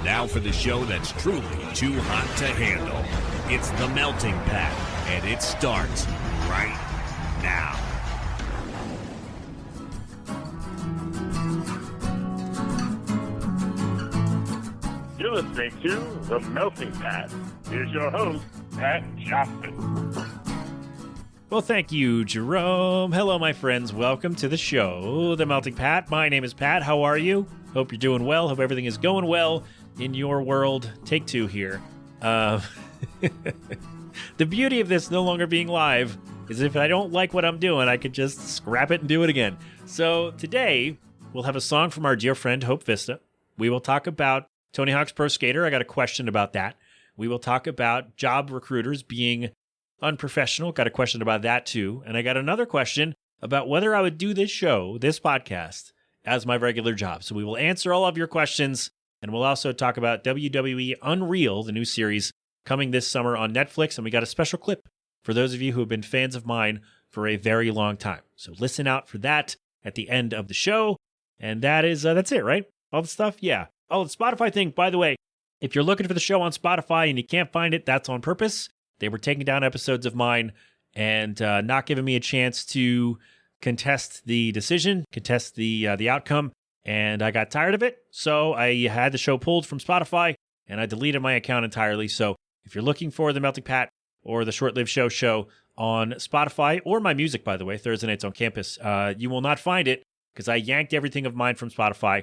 Now for the show that's truly too hot to handle. It's The Melting Pat, and it starts right now. You're listening to The Melting Pat. Here's your host, Pat Johnson. Well, thank you, Jerome. Hello, my friends. Welcome to the show, The Melting Pat. My name is Pat. How are you? Hope you're doing well. Hope everything is going well in your world. Take two here. The beauty of this no longer being live is if I don't like what I'm doing, I could just scrap it and do it again. So today, we'll have a song from our dear friend, Hope Vista. We will talk about Tony Hawk's Pro Skater. I got a question about that. We will talk about job recruiters being unprofessional. Got a question about that too. And I got another question about whether I would do this show, this podcast, as my regular job. So we will answer all of your questions. And we'll also talk about WWE Unreal, the new series coming this summer on Netflix. And we got a special clip for those of you who have been fans of mine for a very long time. So listen out for that at the end of the show. And that's it, right? All the stuff? Yeah. Oh, the Spotify thing, by the way, if you're looking for the show on Spotify and you can't find it, that's on purpose. They were taking down episodes of mine and not giving me a chance to contest the decision, contest the outcome, and I got tired of it. So I had the show pulled from Spotify, and I deleted my account entirely. So if you're looking for the Melting Pat or the Short-Lived show on Spotify, or my music, by the way, Thursday Nights on Campus, you will not find it because I yanked everything of mine from Spotify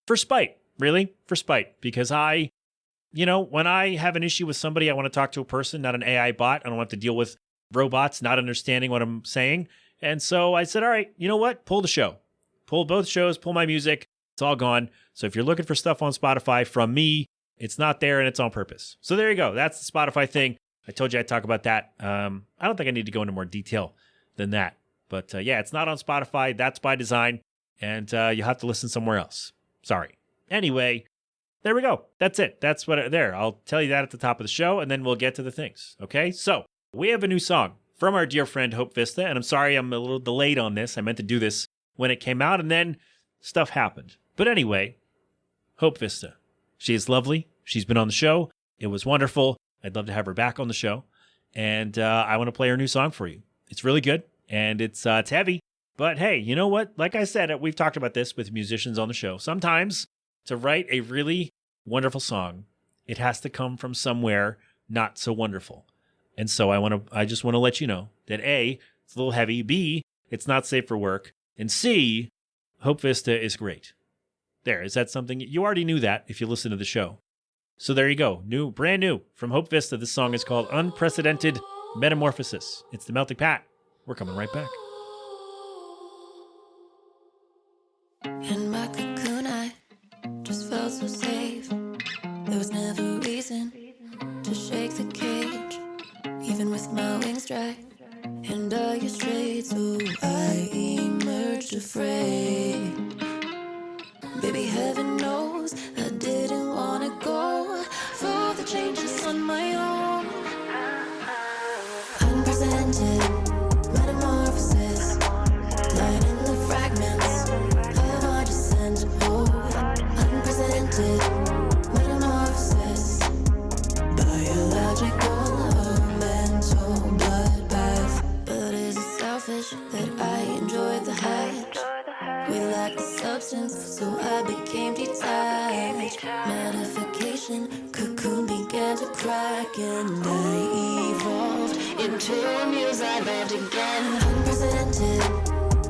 for spite, really, for spite, because when I have an issue with somebody, I want to talk to a person, not an AI bot. I don't want to deal with robots not understanding what I'm saying. And so I said, all right, you know what? Pull the show. Pull both shows, pull my music. It's all gone. So if you're looking for stuff on Spotify from me, it's not there and it's on purpose. So there you go. That's the Spotify thing. I told you I'd talk about that. I don't think I need to go into more detail than that. But yeah, it's not on Spotify. That's by design. And you have to listen somewhere else. Sorry. Anyway, there we go. That's it. That's there. I'll tell you that at the top of the show, and then we'll get to the things. Okay? So we have a new song from our dear friend Hope Vista, and I'm sorry I'm a little delayed on this. I meant to do this when it came out, and then stuff happened. But anyway, Hope Vista. She is lovely. She's been on the show. It was wonderful. I'd love to have her back on the show, and I want to play her new song for you. It's really good, and it's heavy. But hey, you know what? Like I said, we've talked about this with musicians on the show. Sometimes to write a really wonderful song, it has to come from somewhere not so wonderful. And so I just want to let you know that A, it's a little heavy, B, it's not safe for work, and C, Hope Vista is great. There, is that something? You already knew that if you listen to the show. So there you go. Brand new from Hope Vista. This song is called Unprecedented Metamorphosis. It's the Melting Pat. We're coming right back. In my cocoon, I just felt so safe. There was never a reason to shake the cage, even with my wings dry and I get straight. So I emerged afraid. Baby, heaven knows I didn't want to go for the changes on my own. Unprecedented metamorphosis, light in the fragments of our descent. Oh, unprecedented metamorphosis, biological or mental bloodbath. But is it selfish that I enjoyed the hype? We lacked the substance, so I became detached. Modification, cocoon began to crack, and I evolved into a muse. I lived again. Unprecedented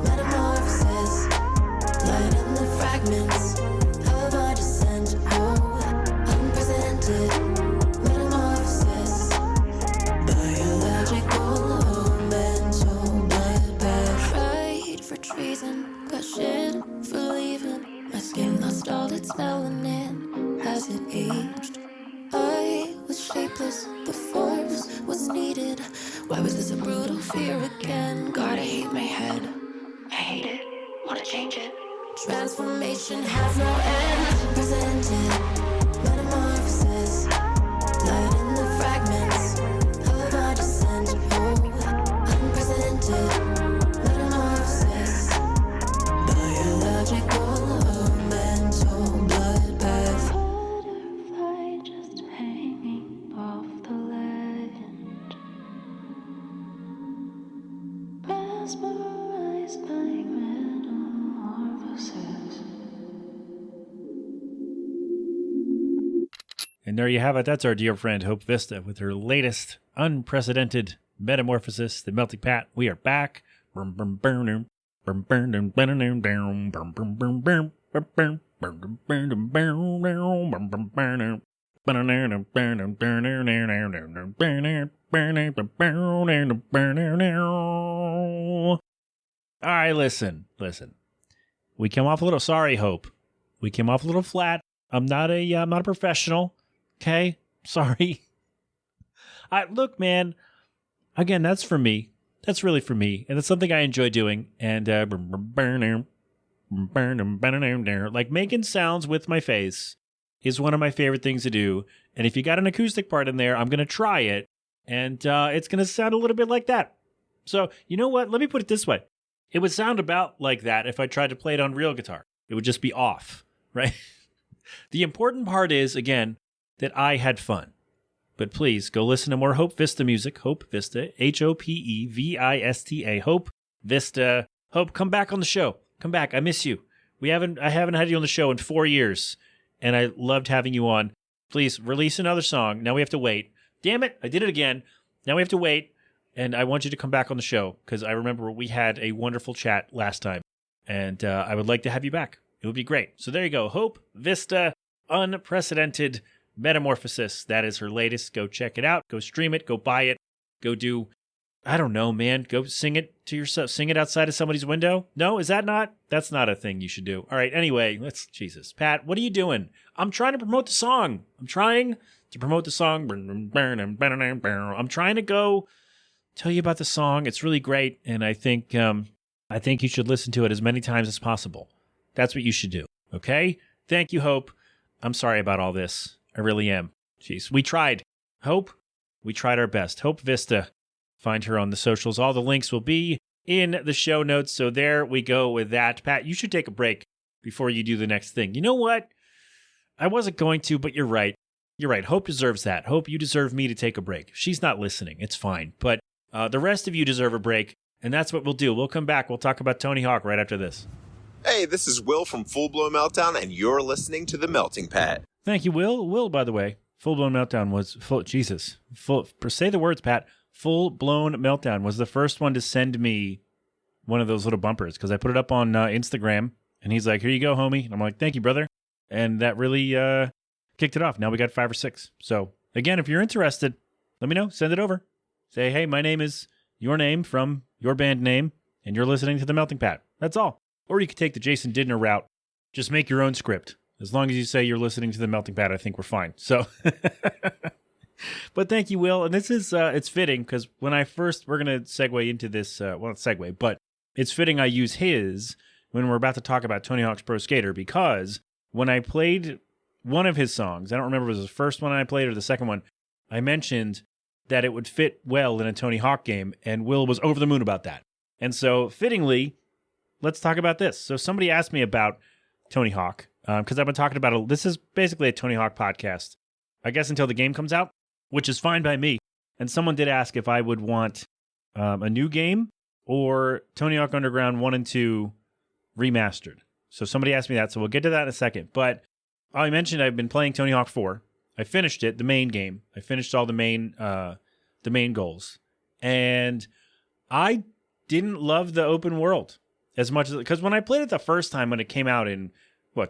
metamorphosis, light in the fragments of our descent. Oh, unprecedented metamorphosis, biological or mental bloodbath. Right for treason, got shit for leaving. My skin lost all its melanin as it aged. I was shapeless, the force was needed. Why was this a brutal fear again? God, I hate my head. I hate it, wanna change it. Transformation has no end. Presented metamorphosis, light in the fragments of our descent. Oh, unprecedented metamorphosis, biological or mental bloodbath. And there you have it. That's our dear friend Hope Vista with her latest unprecedented Metamorphosis, the Melting Pat. We are back. All right, listen. We came off a little, sorry, Hope. We came off a little flat. I'm not a professional. Okay, sorry. Look, man. Again, that's for me. That's really for me, and it's something I enjoy doing. And like making sounds with my face is one of my favorite things to do. And if you got an acoustic part in there, I'm gonna try it, and it's gonna sound a little bit like that. So you know what? Let me put it this way: it would sound about like that if I tried to play it on real guitar. It would just be off, right? The important part is, again, that I had fun. But please go listen to more Hope Vista music. Hope Vista, HOPEVISTA. Hope Vista. Hope, come back on the show. Come back. I miss you. I haven't had you on the show in 4 years, and I loved having you on. Please release another song. Now we have to wait. Damn it, I did it again. Now we have to wait, and I want you to come back on the show because I remember we had a wonderful chat last time, and I would like to have you back. It would be great. So there you go. Hope Vista, unprecedented Metamorphosis. That is her latest. Go check it out. Go stream it. Go buy it. Go do, I don't know, man. Go sing it to yourself. Sing it outside of somebody's window. No, is that not? That's not a thing you should do. All right. Anyway, Jesus. Pat, what are you doing? I'm trying to promote the song. I'm trying to go tell you about the song. It's really great. And I think you should listen to it as many times as possible. That's what you should do. Okay. Thank you, Hope. I'm sorry about all this. I really am. Jeez, we tried. Hope, we tried our best. Hope Vista. Find her on the socials. All the links will be in the show notes. So there we go with that. Pat, you should take a break before you do the next thing. You know what? I wasn't going to, but you're right. You're right. Hope deserves that. Hope, you deserve me to take a break. She's not listening. It's fine. But the rest of you deserve a break, and that's what we'll do. We'll come back. We'll talk about Tony Hawk right after this. Hey, this is Will from Full Blown Meltdown, and you're listening to The Melting Pat. Thank you, Will. Will, by the way, Full Blown Meltdown was say the words, Pat. Full Blown Meltdown was the first one to send me one of those little bumpers because I put it up on Instagram, and he's like, "Here you go, homie." And I'm like, "Thank you, brother." And that really kicked it off. Now we got 5 or 6. So again, if you're interested, let me know. Send it over. Say, "Hey, my name is your name from your band name, and you're listening to The Melting Pat." That's all. Or you could take the Jason Didner route. Just make your own script. As long as you say you're listening to The Melting Pat, I think we're fine. So, but thank you, Will. And this is, it's fitting because when we're going to segue into this, well, not segue, but it's fitting I use his when we're about to talk about Tony Hawk's Pro Skater because when I played one of his songs, I don't remember if it was the first one I played or the second one, I mentioned that it would fit well in a Tony Hawk game, and Will was over the moon about that. And so, fittingly, let's talk about this. So somebody asked me about Tony Hawk. Because I've been talking about this is basically a Tony Hawk podcast, I guess until the game comes out, which is fine by me. And someone did ask if I would want a new game or Tony Hawk Underground 1 and 2 remastered. So somebody asked me that, so we'll get to that in a second. But I mentioned I've been playing Tony Hawk 4. I finished it, the main game. I finished all the main goals. And I didn't love the open world as much as, because when I played it the first time when it came out in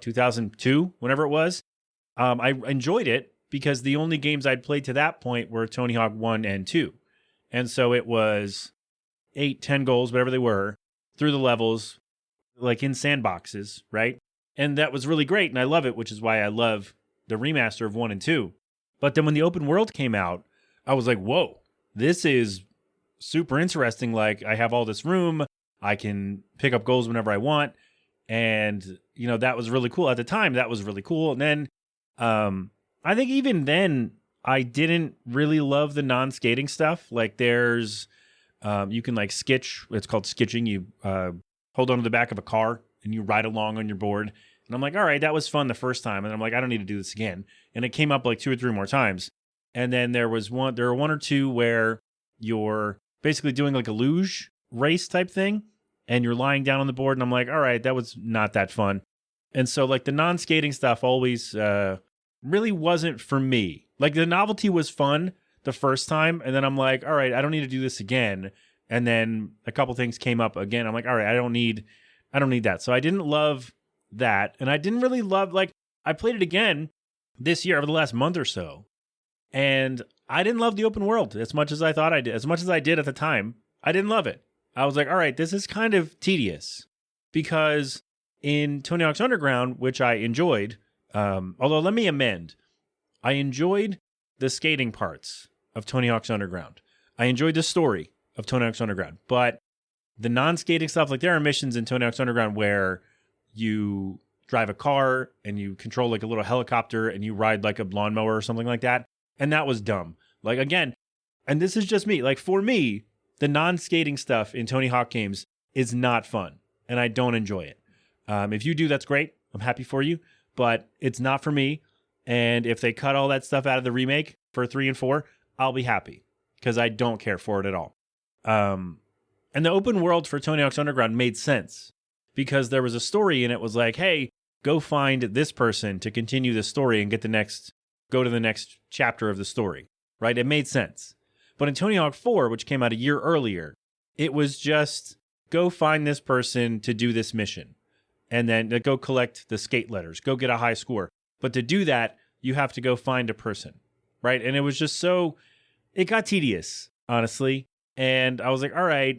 2002, whenever it was, I enjoyed it because the only games I'd played to that point were Tony Hawk 1 and 2. And so it was 8, 10 goals, whatever they were, through the levels, like in sandboxes, right? And that was really great, and I love it, which is why I love the remaster of 1 and 2. But then when the open world came out, I was like, whoa, this is super interesting. Like, I have all this room, I can pick up goals whenever I want, and that was really cool. At the time, that was really cool. And then I think even then, I didn't really love the non-skating stuff. Like there's, you can like skitch. It's called skitching. You hold onto the back of a car and you ride along on your board. And I'm like, all right, that was fun the first time. And I'm like, I don't need to do this again. And it came up like 2 or 3 more times. And then there were 1 or 2 where you're basically doing like a luge race type thing. And you're lying down on the board. And I'm like, all right, that was not that fun. And so like the non-skating stuff always really wasn't for me. Like the novelty was fun the first time, and then I'm like, all right, I don't need to do this again. And then a couple things came up again. I'm like, all right, I don't need that. So I didn't love that. And I didn't really love, like, I played it again this year over the last month or so. And I didn't love the open world as much as I thought I did. As much as I did at the time, I didn't love it. I was like, all right, this is kind of tedious. Because in Tony Hawk's Underground, which I enjoyed, although let me amend, I enjoyed the skating parts of Tony Hawk's Underground. I enjoyed the story of Tony Hawk's Underground, but the non-skating stuff, like there are missions in Tony Hawk's Underground where you drive a car and you control like a little helicopter and you ride like a lawnmower or something like that. And that was dumb. Like again, and this is just me, like for me, the non-skating stuff in Tony Hawk games is not fun and I don't enjoy it. If you do, that's great. I'm happy for you, but it's not for me. And if they cut all that stuff out of the remake for 3 and 4, I'll be happy because I don't care for it at all. And the open world for Tony Hawk's Underground made sense because there was a story and it was like, hey, go find this person to continue the story and go to the next chapter of the story, right? It made sense. But in Tony Hawk 4, which came out a year earlier, it was just go find this person to do this mission and then go collect the skate letters, go get a high score. But to do that, you have to go find a person, right? And it was just it got tedious, honestly. And I was like, all right,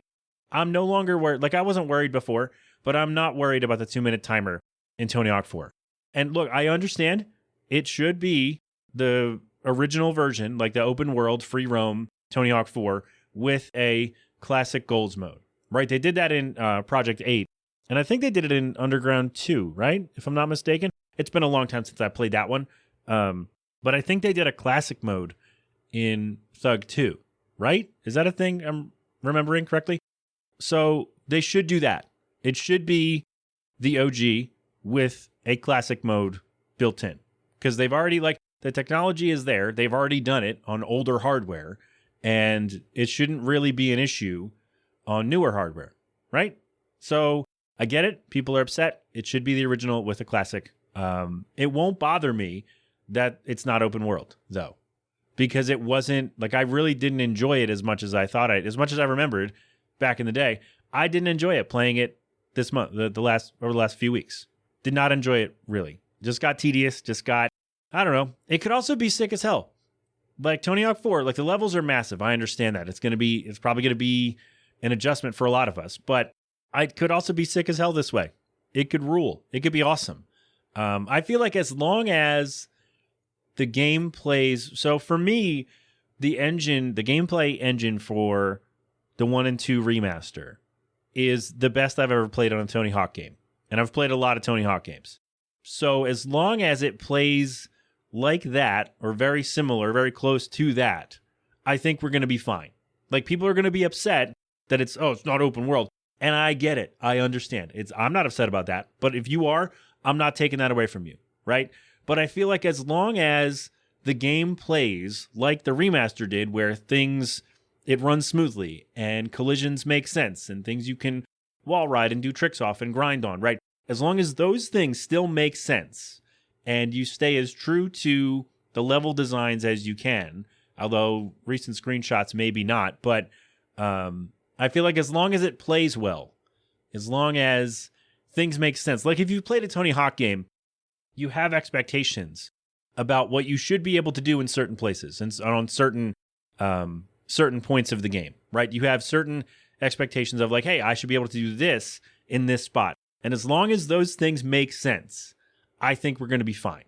I'm no longer worried. Like I wasn't worried before, but I'm not worried about the 2-minute timer in Tony Hawk 4. And look, I understand it should be the original version, like the open world, free roam Tony Hawk 4 with a classic goals mode, right? They did that in Project 8. And I think they did it in Underground 2, right? If I'm not mistaken. It's been a long time since I played that one. But I think they did a classic mode in Thug 2, right? Is that a thing I'm remembering correctly? So they should do that. It should be the OG with a classic mode built in. Because they've already, like, the technology is there. They've already done it on older hardware. And it shouldn't really be an issue on newer hardware, right? So I get it. People are upset. It should be the original with a classic. It won't bother me that it's not open world, though. Because it wasn't, like, I really didn't enjoy it as much as I thought as much as I remembered back in the day. I didn't enjoy it playing it this month, over the last few weeks. Did not enjoy it, really. Just got tedious, I don't know. It could also be sick as hell. Like Tony Hawk 4, like the levels are massive. I understand that. It's probably going to be an adjustment for a lot of us, but I could also be sick as hell this way. It could rule. It could be awesome. I feel like as long as the game plays, so for me, the gameplay engine for the 1 and 2 remaster is the best I've ever played on a Tony Hawk game. And I've played a lot of Tony Hawk games. So as long as it plays like that, or very similar, very close to that, I think we're going to be fine. Like, people are going to be upset that it's not open world. And I get it. I understand. I'm not upset about that. But if you are, I'm not taking that away from you, right? But I feel like as long as the game plays like the remaster did, where it runs smoothly and collisions make sense and things you can wall ride and do tricks off and grind on, right? As long as those things still make sense and you stay as true to the level designs as you can, although recent screenshots maybe not, but I feel like as long as it plays well, as long as things make sense, like if you've played a Tony Hawk game, you have expectations about what you should be able to do in certain places and on certain points of the game, right? You have certain expectations of like, hey, I should be able to do this in this spot. And as long as those things make sense, I think we're going to be fine.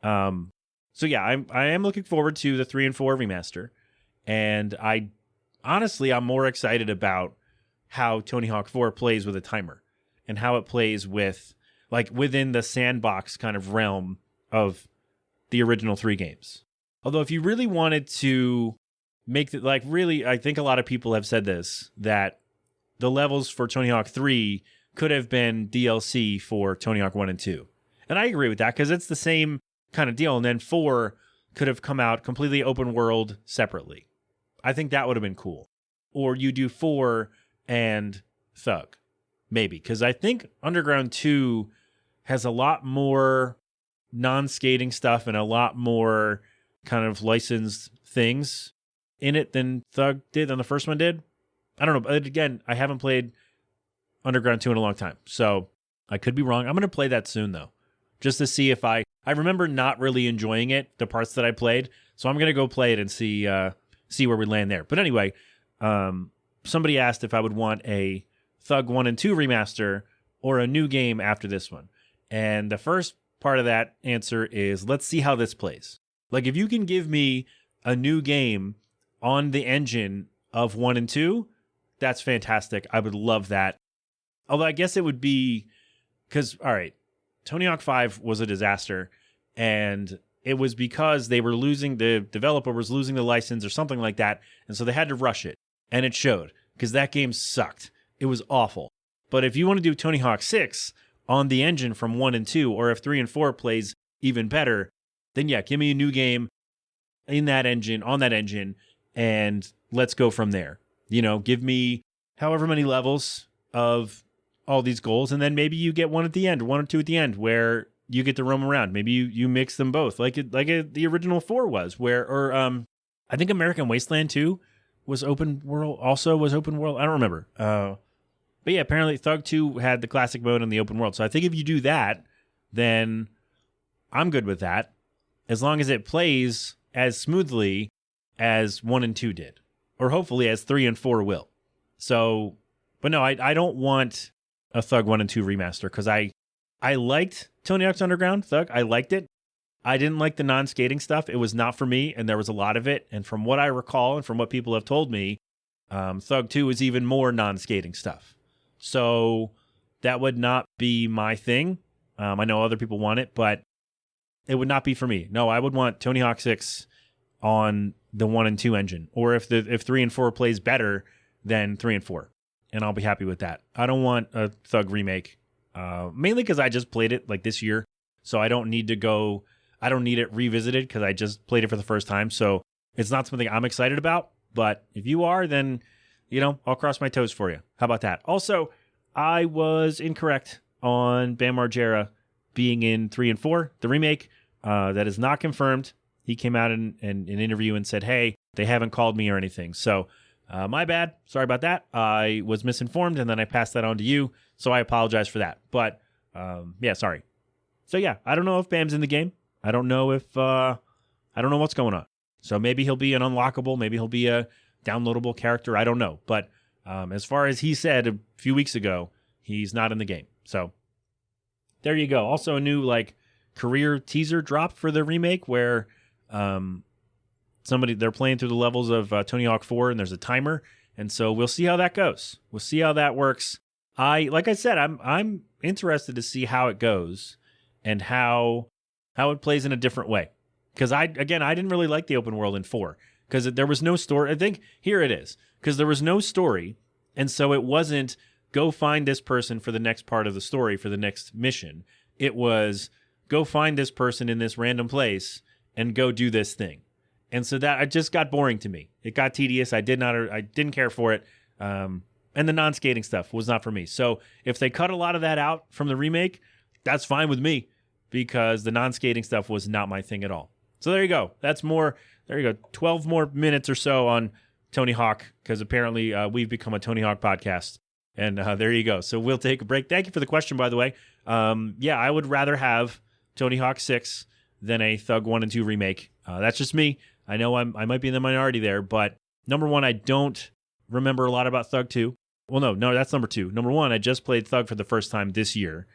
So yeah, I am looking forward to the 3 and 4 remaster. And I'm more excited about how Tony Hawk 4 plays with a timer and how it plays with, like, within the sandbox kind of realm of the original 3 games. Although if you really wanted to make it, like, really, I think a lot of people have said this, that the levels for Tony Hawk 3 could have been DLC for Tony Hawk 1 and 2. And I agree with that because it's the same kind of deal. And then 4 could have come out completely open world separately. I think that would have been cool. Or you do 4 and Thug, maybe. Because I think Underground 2 has a lot more non-skating stuff and a lot more kind of licensed things in it than Thug did, than the first one did. I don't know. But again, I haven't played Underground 2 in a long time, so I could be wrong. I'm going to play that soon, though, just to see if I remember not really enjoying it, the parts that I played, so I'm going to go play it and see where we land there. But anyway, somebody asked if I would want a Thug 1 and 2 remaster or a new game after this one. And the first part of that answer is, let's see how this plays. Like, if you can give me a new game on the engine of 1 and 2, that's fantastic. I would love that. Although I guess it would be, because, all right, Tony Hawk 5 was a disaster, and it was because the developer was losing the license or something like that, and so they had to rush it. And it showed, because that game sucked. It was awful. But if you want to do Tony Hawk 6 on the engine from 1 and 2, or if 3 and 4 plays even better, then yeah, give me a new game in that engine, on that engine, and let's go from there. You know, give me however many levels of all these goals, and then maybe you get one at the end, 1 or 2 at the end, where you get to roam around. Maybe you mix them both, like the original 4 was, I think American Wasteland 2 was open world. I don't remember. But yeah, apparently Thug 2 had the classic mode and the open world. So I think if you do that, then I'm good with that, as long as it plays as smoothly as 1 and 2 did, or hopefully as 3 and 4 will. So, but no, I don't want a Thug 1 and 2 remaster, because I liked Tony Hawk's Underground Thug. I liked it. I didn't like the non-skating stuff. It was not for me, and there was a lot of it. And from what I recall and from what people have told me, Thug 2 is even more non-skating stuff. So that would not be my thing. I know other people want it, but it would not be for me. No, I would want Tony Hawk 6 on the 1 and 2 engine, or if 3 and 4 plays better than 3 and 4, and I'll be happy with that. I don't want a Thug remake, mainly because I just played it like this year, so I don't need it revisited because I just played it for the first time. So it's not something I'm excited about. But if you are, then, you know, I'll cross my toes for you. How about that? Also, I was incorrect on Bam Margera being in 3 and 4, the remake. That is not confirmed. He came out in an interview and said, hey, they haven't called me or anything. So my bad. Sorry about that. I was misinformed, and then I passed that on to you. So I apologize for that. But yeah, sorry. So yeah, I don't know if Bam's in the game. I don't know what's going on. So maybe he'll be an unlockable, maybe he'll be a downloadable character. I don't know. But as far as he said a few weeks ago, he's not in the game. So there you go. Also a new career teaser drop for the remake where they're playing through the levels of Tony Hawk 4, and there's a timer. And so we'll see how that goes. We'll see how that works. Like I said, I'm interested to see how it goes and how it plays in a different way. Because I didn't really like the open world in 4 because there was no story. I think here it is, because there was no story, and so it wasn't go find this person for the next part of the story for the next mission. It was go find this person in this random place and go do this thing. And so that it just got boring to me. It got tedious. I didn't care for it. And the non-skating stuff was not for me. So if they cut a lot of that out from the remake, that's fine with me, because the non-skating stuff was not my thing at all. So there you go. That's more. There you go. 12 more minutes or so on Tony Hawk, because apparently we've become a Tony Hawk podcast. And there you go. So we'll take a break. Thank you for the question, by the way. Yeah, I would rather have Tony Hawk 6 than a Thug 1 and 2 remake. That's just me. I know I might be in the minority there, but number one, I don't remember a lot about Thug 2. Well, no, that's number 2. Number 1, I just played Thug for the first time this year.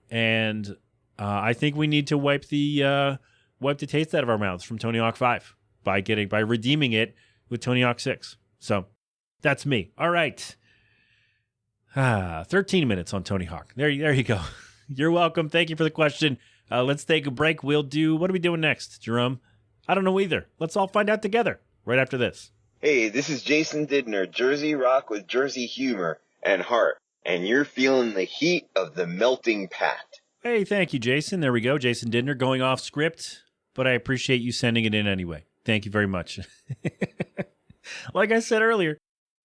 And I think we need to wipe the taste out of our mouths from Tony Hawk 5 by redeeming it with Tony Hawk 6. So that's me. All right. 13 minutes on Tony Hawk. There you go. You're welcome. Thank you for the question. Let's take a break. What are we doing next, Jerome? I don't know either. Let's all find out together right after this. Hey, this is Jason Didner, Jersey Rock with Jersey humor and heart, and you're feeling the heat of the melting pat. Hey, thank you, Jason. There we go. Jason Didner going off script, but I appreciate you sending it in anyway. Thank you very much. Like I said earlier,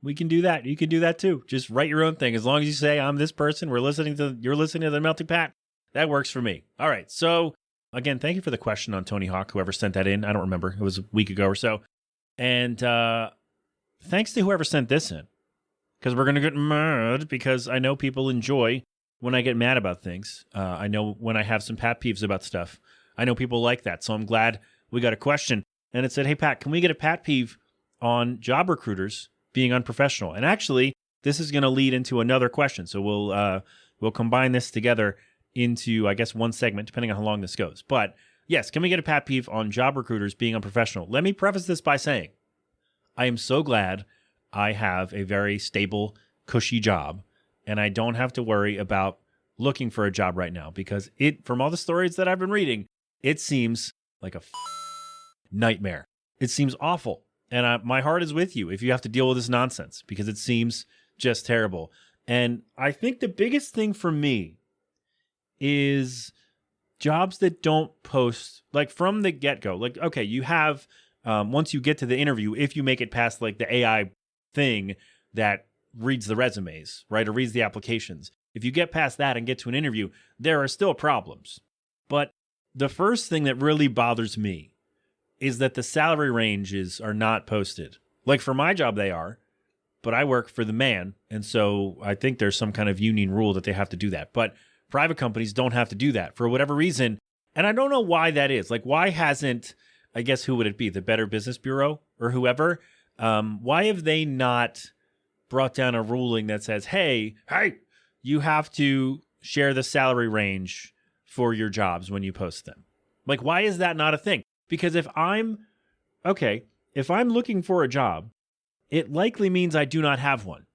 we can do that. You can do that too. Just write your own thing. As long as you say, I'm this person, you're listening to the melting pat. That works for me. All right. So again, thank you for the question on Tony Hawk, whoever sent that in. I don't remember. It was a week ago or so. And thanks to whoever sent this in, because we're going to get mad, because I know people enjoy when I get mad about things. I know when I have some pet peeves about stuff. I know people like that. So I'm glad we got a question. And it said, hey, Pat, can we get a pet peeve on job recruiters being unprofessional? And actually, this is going to lead into another question. So we'll combine this together into, I guess, one segment, depending on how long this goes. But yes, can we get a pet peeve on job recruiters being unprofessional? Let me preface this by saying, I am so glad I have a very stable, cushy job, and I don't have to worry about looking for a job right now, because from all the stories that I've been reading, it seems like a nightmare. It seems awful. And my heart is with you if you have to deal with this nonsense, because it seems just terrible. And I think the biggest thing for me is jobs that don't post, like from the get-go. Like, okay, you have, once you get to the interview, if you make it past like the AI thing that reads the resumes, right, or reads the applications, if you get past that and get to an interview, there are still problems. But the first thing that really bothers me is that the salary ranges are not posted. Like for my job, they are, but I work for the man. And so I think there's some kind of union rule that they have to do that. But private companies don't have to do that for whatever reason. And I don't know why that is. Like, why hasn't, I guess, who would it be? The Better Business Bureau or whoever? Why have they not brought down a ruling that says, hey, you have to share the salary range for your jobs when you post them? Like, why is that not a thing? Because if I'm looking for a job, it likely means I do not have one.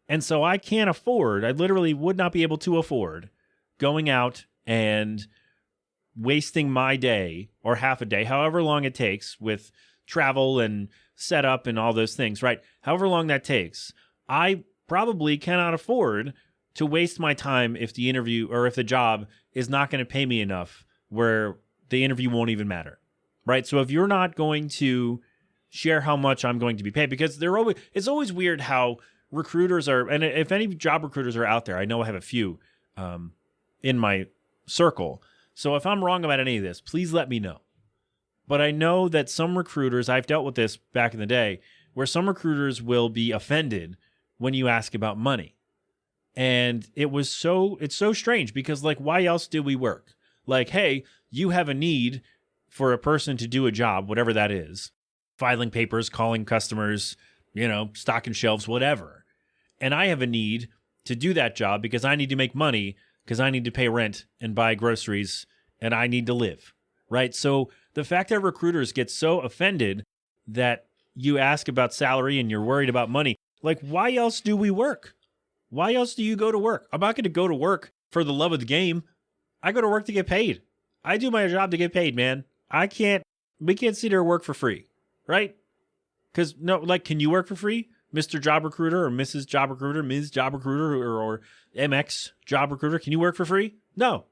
And so I literally would not be able to afford going out and wasting my day or half a day, however long it takes with travel and setup and all those things, right? However long that takes, I probably cannot afford to waste my time if the interview or if the job is not going to pay me enough where the interview won't even matter, right? So if you're not going to share how much I'm going to be paid, because it's always weird how recruiters are, and if any job recruiters are out there, I know I have a few in my circle. So if I'm wrong about any of this, please let me know. But I know that some recruiters, I've dealt with this back in the day, where some recruiters will be offended when you ask about money. And it's so strange, because like, why else do we work? Like, hey, you have a need for a person to do a job, whatever that is, filing papers, calling customers, stocking shelves, whatever. And I have a need to do that job because I need to make money, because I need to pay rent and buy groceries and I need to live, right? So the fact that recruiters get so offended that you ask about salary and you're worried about money, like, why else do we work? Why else do you go to work? I'm not going to go to work for the love of the game. I go to work to get paid. I do my job to get paid, man. We can't sit here and work for free, right? Because can you work for free? Mr. Job Recruiter or Mrs. Job Recruiter, Ms. Job Recruiter or MX Job Recruiter, can you work for free? No,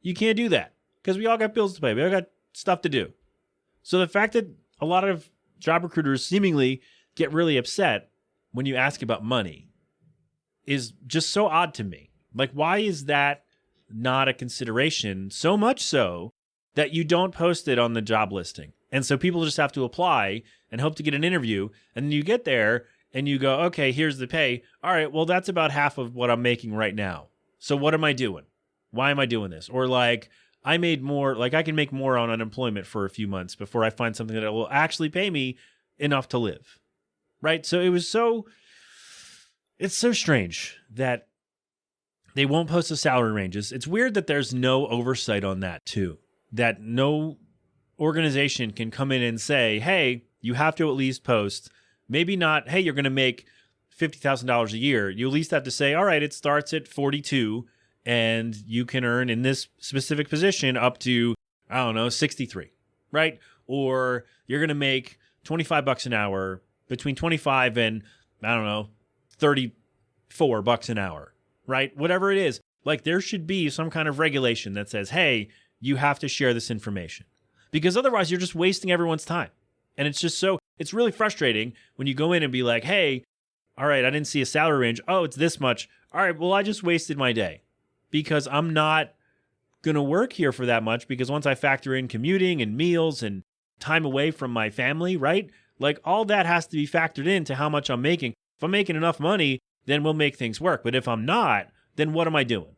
you can't do that, because we all got bills to pay. We all got stuff to do. So the fact that a lot of job recruiters seemingly get really upset when you ask about money is just so odd to me. Like, why is that not a consideration? So much so that you don't post it on the job listing. And so people just have to apply and hope to get an interview. And then you get there and you go, okay, here's the pay. All right, well, that's about half of what I'm making right now. So what am I doing? Why am I doing this? Or like, I made more, like I can make more on unemployment for a few months before I find something that will actually pay me enough to live. Right? So it's so strange that they won't post the salary ranges. It's weird that there's no oversight on that too. That no organization can come in and say, hey, you have to at least post, maybe not, hey, you're going to make $50,000 a year. You at least have to say, all right, it starts at 42 and you can earn in this specific position up to, 63, right? Or you're going to make $25 an hour, between 25 and, $34 an hour, right? Whatever it is. Like, there should be some kind of regulation that says, hey, you have to share this information, because otherwise you're just wasting everyone's time. And it's really frustrating when you go in and be like, hey, all right, I didn't see a salary range. Oh, it's this much. All right, well, I just wasted my day because I'm not going to work here for that much, because once I factor in commuting and meals and time away from my family, right? Like all that has to be factored into how much I'm making. If I'm making enough money, then we'll make things work. But if I'm not, then what am I doing?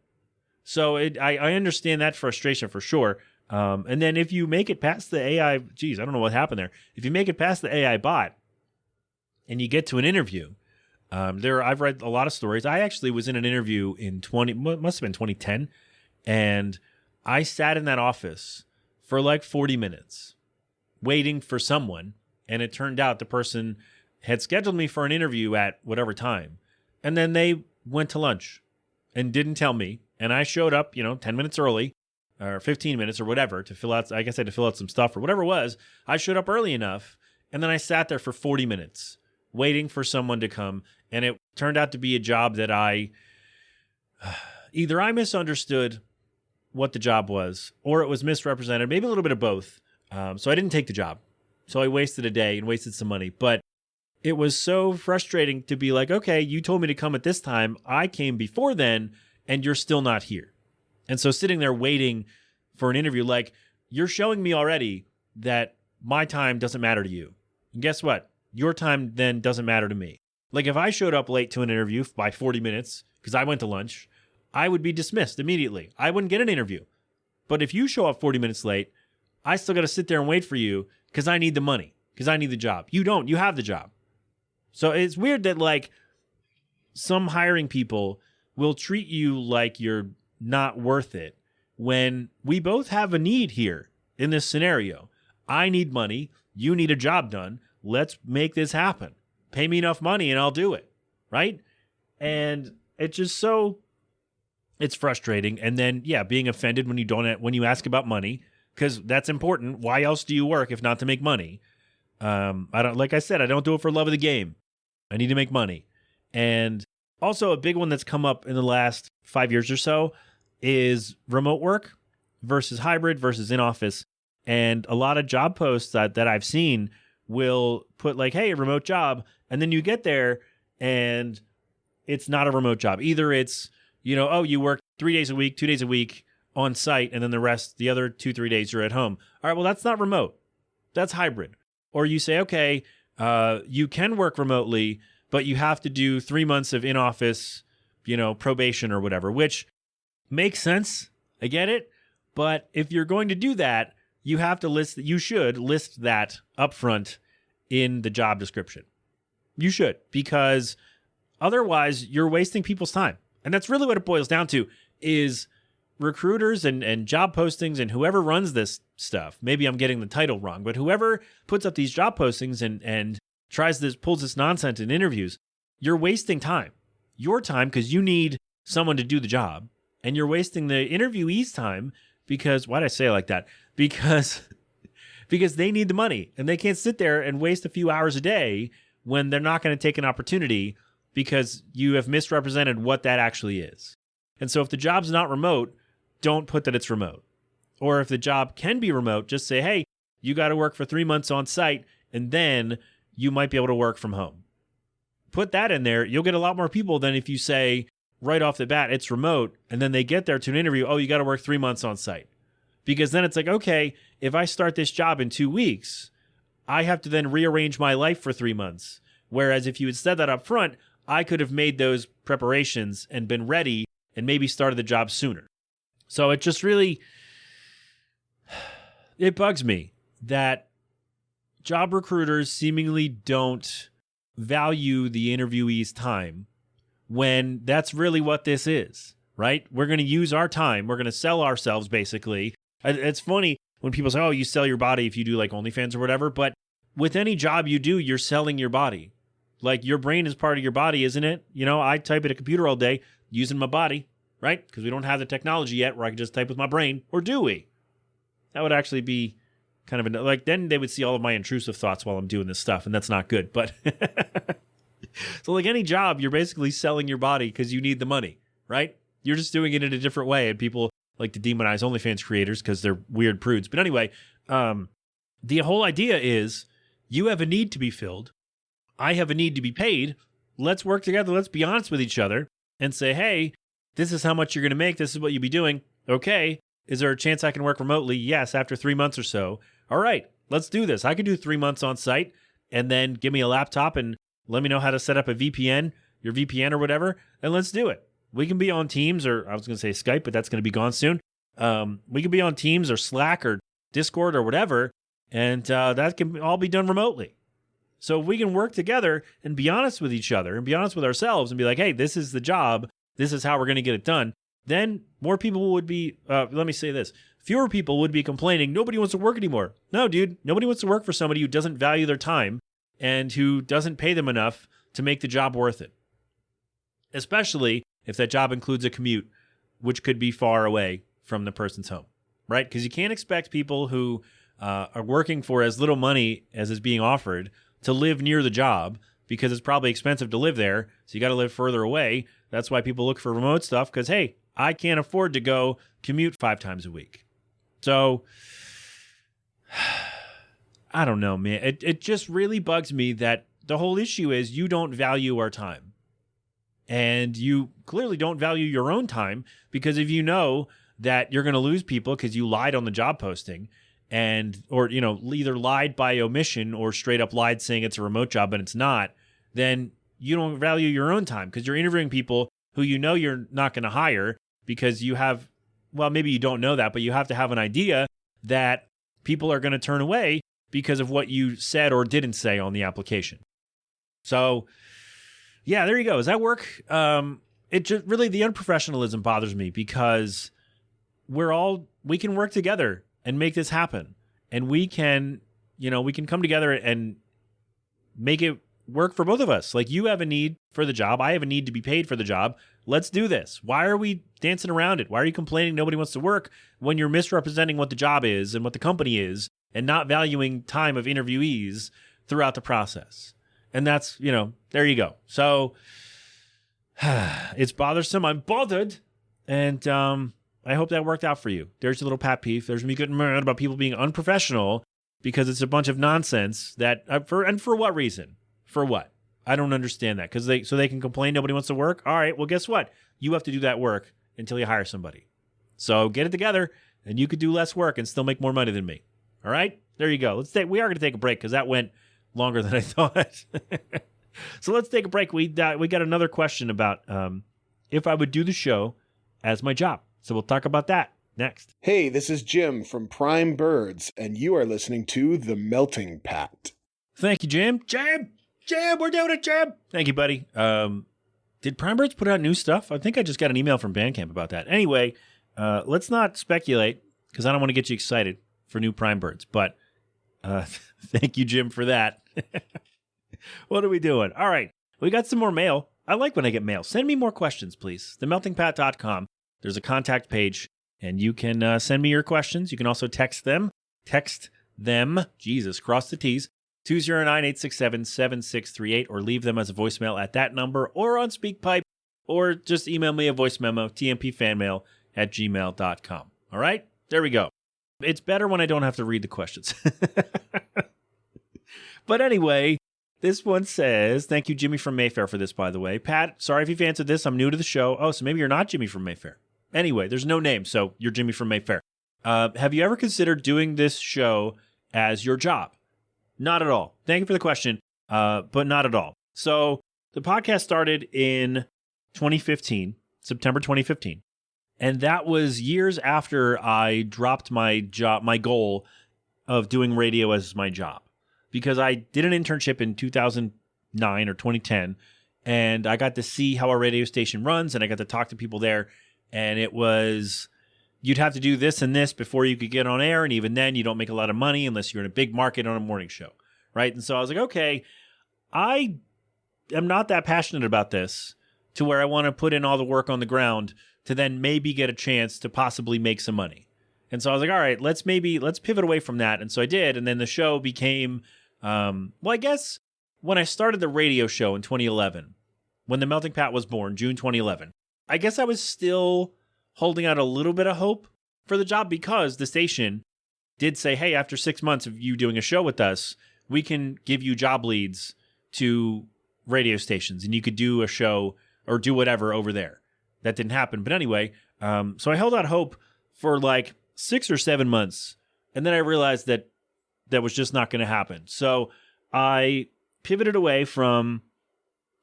So I understand that frustration for sure. And then if you make it past the AI, geez, I don't know what happened there. If you make it past the AI bot and you get to an interview, I've read a lot of stories. I actually was in an interview in must have been 2010, and I sat in that office for like 40 minutes waiting for someone, and it turned out the person had scheduled me for an interview at whatever time, and then they went to lunch and didn't tell me, and I showed up, 10 minutes early or 15 minutes or whatever to fill out, I guess I had to fill out some stuff or whatever it was. I showed up early enough, and then I sat there for 40 minutes waiting for someone to come, and it turned out to be a job that either I misunderstood what the job was, or it was misrepresented, maybe a little bit of both. So I didn't take the job. So I wasted a day and wasted some money. But it was so frustrating to be like, okay, you told me to come at this time. I came before then, and you're still not here. And so sitting there waiting for an interview, like, you're showing me already that my time doesn't matter to you. And guess what? Your time then doesn't matter to me. Like if I showed up late to an interview by 40 minutes because I went to lunch, I would be dismissed immediately. I wouldn't get an interview. But if you show up 40 minutes late, I still got to sit there and wait for you because I need the money, because I need the job. You don't. You have the job. So it's weird that like some hiring people will treat you like you're not worth it when we both have a need here in this scenario. I need money. You need a job done. Let's make this happen. Pay me enough money and I'll do it. Right? And it's just it's frustrating. And then, being offended when you ask about money, because that's important. Why else do you work if not to make money? Like I said, I don't do it for love of the game. I need to make money. And also a big one that's come up in the last 5 years or so is remote work versus hybrid versus in office. And a lot of job posts that I've seen will put like, hey, a remote job. And then you get there and it's not a remote job. Either it's, you work 3 days a week, 2 days a week on site, and then the other 2-3 days you're at home. All right, well, that's not remote. That's hybrid. Or you say, okay, you can work remotely, but you have to do 3 months of in-office, probation or whatever, which makes sense. I get it. But if you're going to do that, you should list that upfront in the job description. You should, because otherwise you're wasting people's time. And that's really what it boils down to, is recruiters and job postings and whoever runs this stuff. Maybe I'm getting the title wrong, but whoever puts up these job postings and pulls this nonsense in interviews, you're wasting time. Your time, because you need someone to do the job, and you're wasting the interviewee's time because, why'd I say it like that? Because they need the money, and they can't sit there and waste a few hours a day when they're not going to take an opportunity because you have misrepresented what that actually is. And so if the job's not remote, don't put that it's remote. Or if the job can be remote, just say, hey, you got to work for 3 months on site, and then you might be able to work from home. Put that in there. You'll get a lot more people than if you say right off the bat, it's remote, and then they get there to an interview, oh, you got to work 3 months on site. Because then it's like, okay, if I start this job in 2 weeks, I have to then rearrange my life for 3 months. Whereas if you had said that up front, I could have made those preparations and been ready and maybe started the job sooner. So it just really, it bugs me that job recruiters seemingly don't value the interviewee's time when that's really what this is, right? We're going to use our time. We're going to sell ourselves, basically. It's funny when people say, oh, you sell your body if you do like OnlyFans or whatever. But with any job you do, you're selling your body. Like your brain is part of your body, isn't it? I type at a computer all day using my body, right? Because we don't have the technology yet where I can just type with my brain. Or do we? That would actually be kind of then they would see all of my intrusive thoughts while I'm doing this stuff, and that's not good. But so like any job, you're basically selling your body because you need the money, right? You're just doing it in a different way, and people like to demonize OnlyFans creators because they're weird prudes. But anyway, the whole idea is you have a need to be filled. I have a need to be paid. Let's work together. Let's be honest with each other and say, hey, this is how much you're going to make. This is what you'll be doing. Okay, Is there a chance I can work remotely? Yes, after 3 months or so. All right, let's do this. I can do 3 months on site and then give me a laptop and let me know how to set up a VPN, your VPN or whatever, and let's do it. We can be on Teams, or I was going to say Skype, but that's going to be gone soon. We can be on Teams or Slack or Discord or whatever, and that can all be done remotely. So if we can work together and be honest with each other and be honest with ourselves and be like, hey, this is the job, this is how we're going to get it done, then more people would be, let me say this, fewer people would be complaining, nobody wants to work anymore. No, dude, nobody wants to work for somebody who doesn't value their time and who doesn't pay them enough to make the job worth it. Especially if that job includes a commute, which could be far away from the person's home, right? Because you can't expect people who are working for as little money as is being offered to live near the job, because it's probably expensive to live there, so you got to live further away. That's why people look for remote stuff, because, hey, I can't afford to go commute 5 times a week. So, I don't know, man. It just really bugs me that the whole issue is you don't value our time. And you clearly don't value your own time, because if you know that you're going to lose people because you lied on the job posting, or either lied by omission or straight up lied saying it's a remote job and it's not, then you don't value your own time, because you're interviewing people who you know you're not going to hire because you have, well, maybe you don't know that, but you have to have an idea that people are going to turn away because of what you said or didn't say on the application. So, yeah, there you go. Does that work? It just really, the unprofessionalism bothers me, because we can work together and make this happen. And we can come together and make it work for both of us. Like, you have a need for the job. I have a need to be paid for the job. Let's do this. Why are we dancing around it? Why are you complaining nobody wants to work when you're misrepresenting what the job is and what the company is and not valuing time of interviewees throughout the process? And that's, there you go. So it's bothersome. I'm bothered. And I hope that worked out for you. There's a little pet peeve. There's me getting mad about people being unprofessional because it's a bunch of nonsense that, for what reason? For what? I don't understand that. So they can complain nobody wants to work? All right, well, guess what? You have to do that work until you hire somebody. So get it together, and you could do less work and still make more money than me. All right? There you go. We are going to take a break, because that went longer than I thought. So let's take a break. We got another question about if I would do the show as my job. So we'll talk about that next. Hey, this is Jim from Prime Birds, and you are listening to The Melting Pat. Thank you, Jim. Jim, we're doing it, Jim. Thank you, buddy. Did Prime Birds put out new stuff? I think I just got an email from Bandcamp about that. Anyway, let's not speculate, because I don't want to get you excited for new Prime Birds. But thank you, Jim, for that. What are we doing? All right. We got some more mail. I like when I get mail. Send me more questions, please. TheMeltingPat.com. There's a contact page, and you can send me your questions. You can also text them. Jesus, cross the T's. 209-867-7638, or leave them as a voicemail at that number or on SpeakPipe, or just email me a voice memo, tmpfanmail@gmail.com. All right? There we go. It's better when I don't have to read the questions. But anyway, this one says, thank you, Jimmy from Mayfair, for this, by the way. Pat, sorry if you've answered this. I'm new to the show. Oh, so maybe you're not Jimmy from Mayfair. Anyway, there's no name, so you're Jimmy from Mayfair. Have you ever considered doing this show as your job? Not at all. Thank you for the question, but not at all. So the podcast started in 2015, September 2015. And that was years after I dropped my goal of doing radio as my job. Because I did an internship in 2009 or 2010, and I got to see how a radio station runs, and I got to talk to people there. And it was, you'd have to do this and this before you could get on air, and even then, you don't make a lot of money unless you're in a big market on a morning show, right? And so I was like, okay, I am not that passionate about this to where I want to put in all the work on the ground to then maybe get a chance to possibly make some money. And so I was like, all right, let's pivot away from that. And so I did, and then the show became, I guess when I started the radio show in 2011, when The Melting Pat was born, June 2011, I guess I was still holding out a little bit of hope for the job, because the station did say, hey, after 6 months of you doing a show with us, we can give you job leads to radio stations, and you could do a show or do whatever over there. That didn't happen. But anyway, so I held out hope for like 6 or 7 months. And then I realized that that was just not going to happen. So I pivoted away from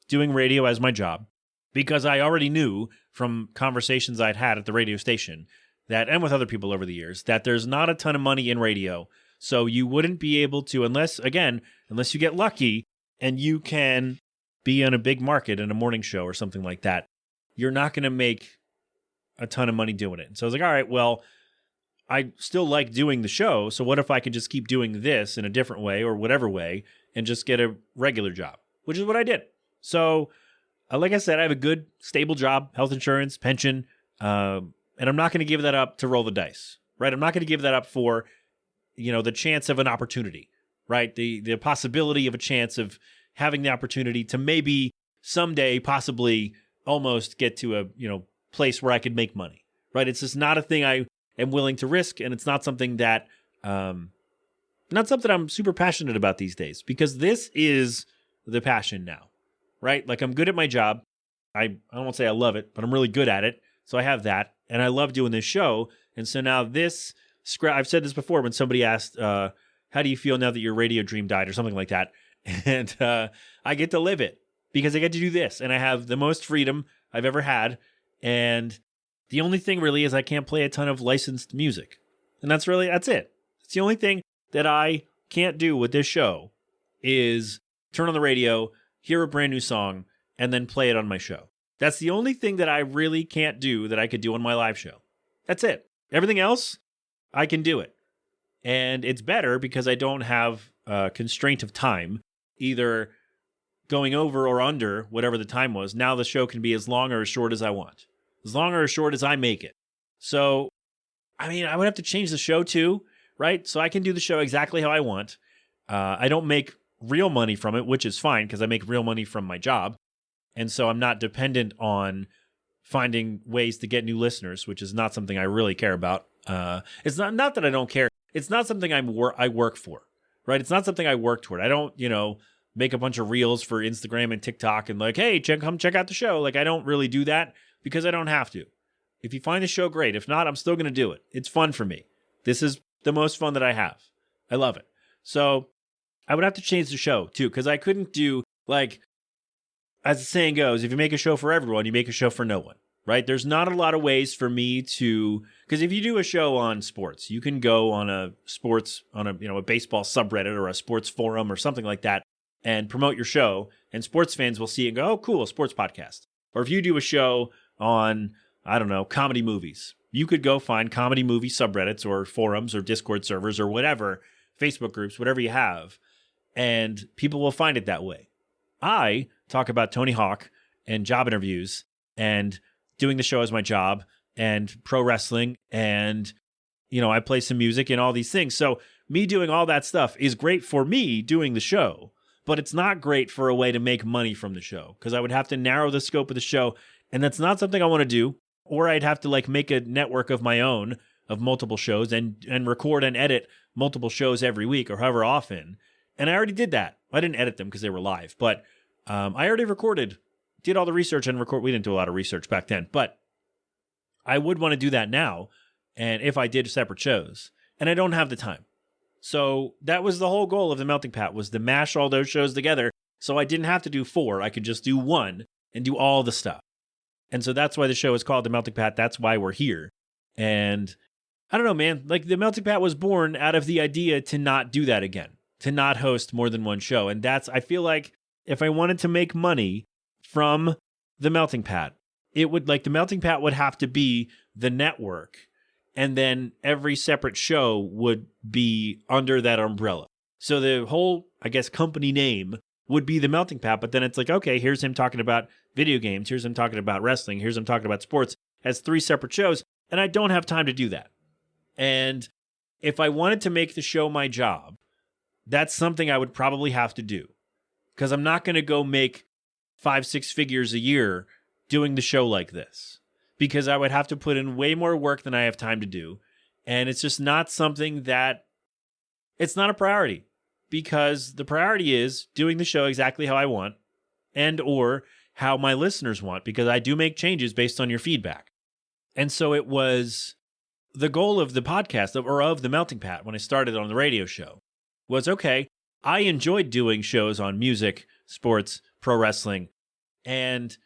doing radio as my job because I already knew from conversations I'd had at the radio station that, and with other people over the years, that there's not a ton of money in radio. So you wouldn't be able to, unless you get lucky and you can be on a big market in a morning show or something like that, you're not going to make a ton of money doing it. And so I was like, all right, well, I still like doing the show. So what if I could just keep doing this in a different way or whatever way and just get a regular job, which is what I did. So like I said, I have a good, stable job, health insurance, pension, and I'm not going to give that up to roll the dice, right? I'm not going to give that up for, the chance of an opportunity, right? The possibility of a chance of having the opportunity to maybe someday possibly almost get to a, place where I could make money, right? It's just not a thing I am willing to risk. And it's not something that, I'm super passionate about these days, because this is the passion now, right? Like, I'm good at my job. I won't say I love it, but I'm really good at it. So I have that, and I love doing this show. And so now I've said this before when somebody asked, how do you feel now that your radio dream died or something like that? And I get to live it because I get to do this, and I have the most freedom I've ever had. And the only thing really is I can't play a ton of licensed music. And that's it. It's the only thing that I can't do with this show is turn on the radio, hear a brand new song, and then play it on my show. That's the only thing that I really can't do that I could do on my live show. That's it. Everything else, I can do it. And it's better because I don't have a constraint of time, either going over or under whatever the time was. Now the show can be as long or as short as I want, as long or as short as I make it. So, I would have to change the show too, right? So I can do the show exactly how I want. I don't make real money from it, which is fine because I make real money from my job. And so I'm not dependent on finding ways to get new listeners, which is not something I really care about. It's not that I don't care. It's not something I work for, right? It's not something I work toward. I don't, make a bunch of reels for Instagram and TikTok and like, hey, come check out the show. Like, I don't really do that because I don't have to. If you find the show, great. If not, I'm still going to do it. It's fun for me. This is the most fun that I have. I love it. So I would have to change the show too, because I couldn't do, like, as the saying goes, if you make a show for everyone, you make a show for no one, right? There's not a lot of ways for me to, because if you do a show on sports, you can go on a baseball subreddit or a sports forum or something like that and promote your show, and sports fans will see it and go, oh, cool, a sports podcast. Or if you do a show on, comedy movies, you could go find comedy movie subreddits or forums or Discord servers or whatever, Facebook groups, whatever you have, and people will find it that way. I talk about Tony Hawk and job interviews and doing the show as my job and pro wrestling and, I play some music and all these things. So me doing all that stuff is great for me doing the show, but it's not great for a way to make money from the show because I would have to narrow the scope of the show, and that's not something I want to do. Or I'd have to make a network of my own of multiple shows and record and edit multiple shows every week or however often. And I already did that. I didn't edit them because they were live, but I already did all the research and record. We didn't do a lot of research back then, but I would want to do that now. And if I did separate shows, and I don't have the time. So that was the whole goal of the Melting Pat, was to mash all those shows together. So I didn't have to do 4. I could just do 1 and do all the stuff. And so that's why the show is called the Melting Pat. That's why we're here. And I don't know, man, the Melting Pat was born out of the idea to not do that again, to not host more than one show. And I feel like if I wanted to make money from the Melting Pat, the Melting Pat would have to be the network. And then every separate show would be under that umbrella. So the whole, company name would be the Melting Pat. But then it's like, okay, here's him talking about video games. Here's him talking about wrestling. Here's him talking about sports as 3 separate shows. And I don't have time to do that. And if I wanted to make the show my job, that's something I would probably have to do. Because I'm not going to go make 5-6 figures a year doing the show like this. Because I would have to put in way more work than I have time to do. And it's just not something it's not a priority. Because the priority is doing the show exactly how I want and or how my listeners want. Because I do make changes based on your feedback. And so it was the goal of the podcast or of the Melting Pat when I started on the radio show was, okay, I enjoyed doing shows on music, sports, pro wrestling, and,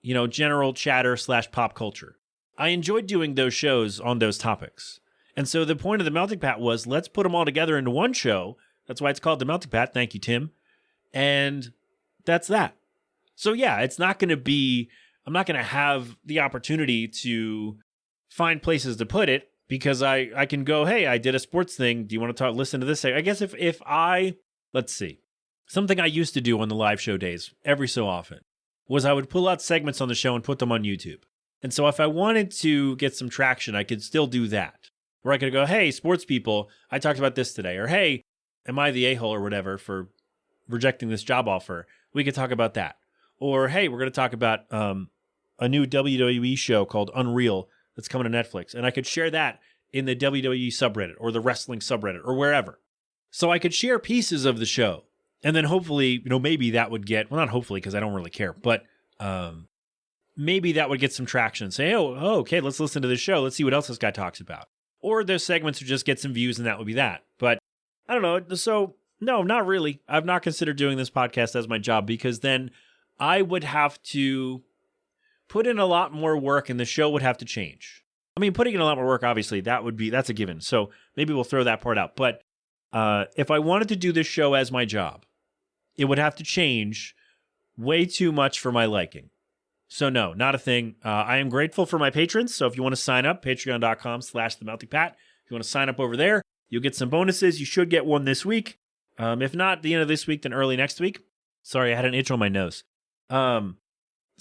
general chatter / pop culture. I enjoyed doing those shows on those topics. And so the point of the Melting Pat was, let's put them all together into one show. That's why it's called the Melting Pat. Thank you, Tim. And that's that. So yeah, I'm not going to have the opportunity to find places to put it, because I can go, hey, I did a sports thing. Do you want to listen to this? I guess if let's see, something I used to do on the live show days every so often was I would pull out segments on the show and put them on YouTube. And so if I wanted to get some traction, I could still do that. Where I could go, hey, sports people, I talked about this today. Or hey, am I the a-hole or whatever for rejecting this job offer? We could talk about that. Or hey, we're going to talk about a new WWE show called Unreal that's coming to Netflix. And I could share that in the WWE subreddit or the wrestling subreddit or wherever. So I could share pieces of the show. And then hopefully, maybe that would get, well, not hopefully because I don't really care, but maybe that would get some traction. Say, oh, okay, let's listen to this show. Let's see what else this guy talks about. Or those segments would just get some views and that would be that. But I don't know. So no, not really. I've not considered doing this podcast as my job, because then I would have to put in a lot more work and the show would have to change. I mean, putting in a lot more work, obviously, that's a given. So maybe we'll throw that part out. But if I wanted to do this show as my job, it would have to change way too much for my liking. So no, not a thing. I am grateful for my patrons. So if you want to sign up, patreon.com/themeltingpat. If you want to sign up over there, you'll get some bonuses. You should get one this week. If not the end of this week, then early next week. Sorry, I had an itch on my nose. So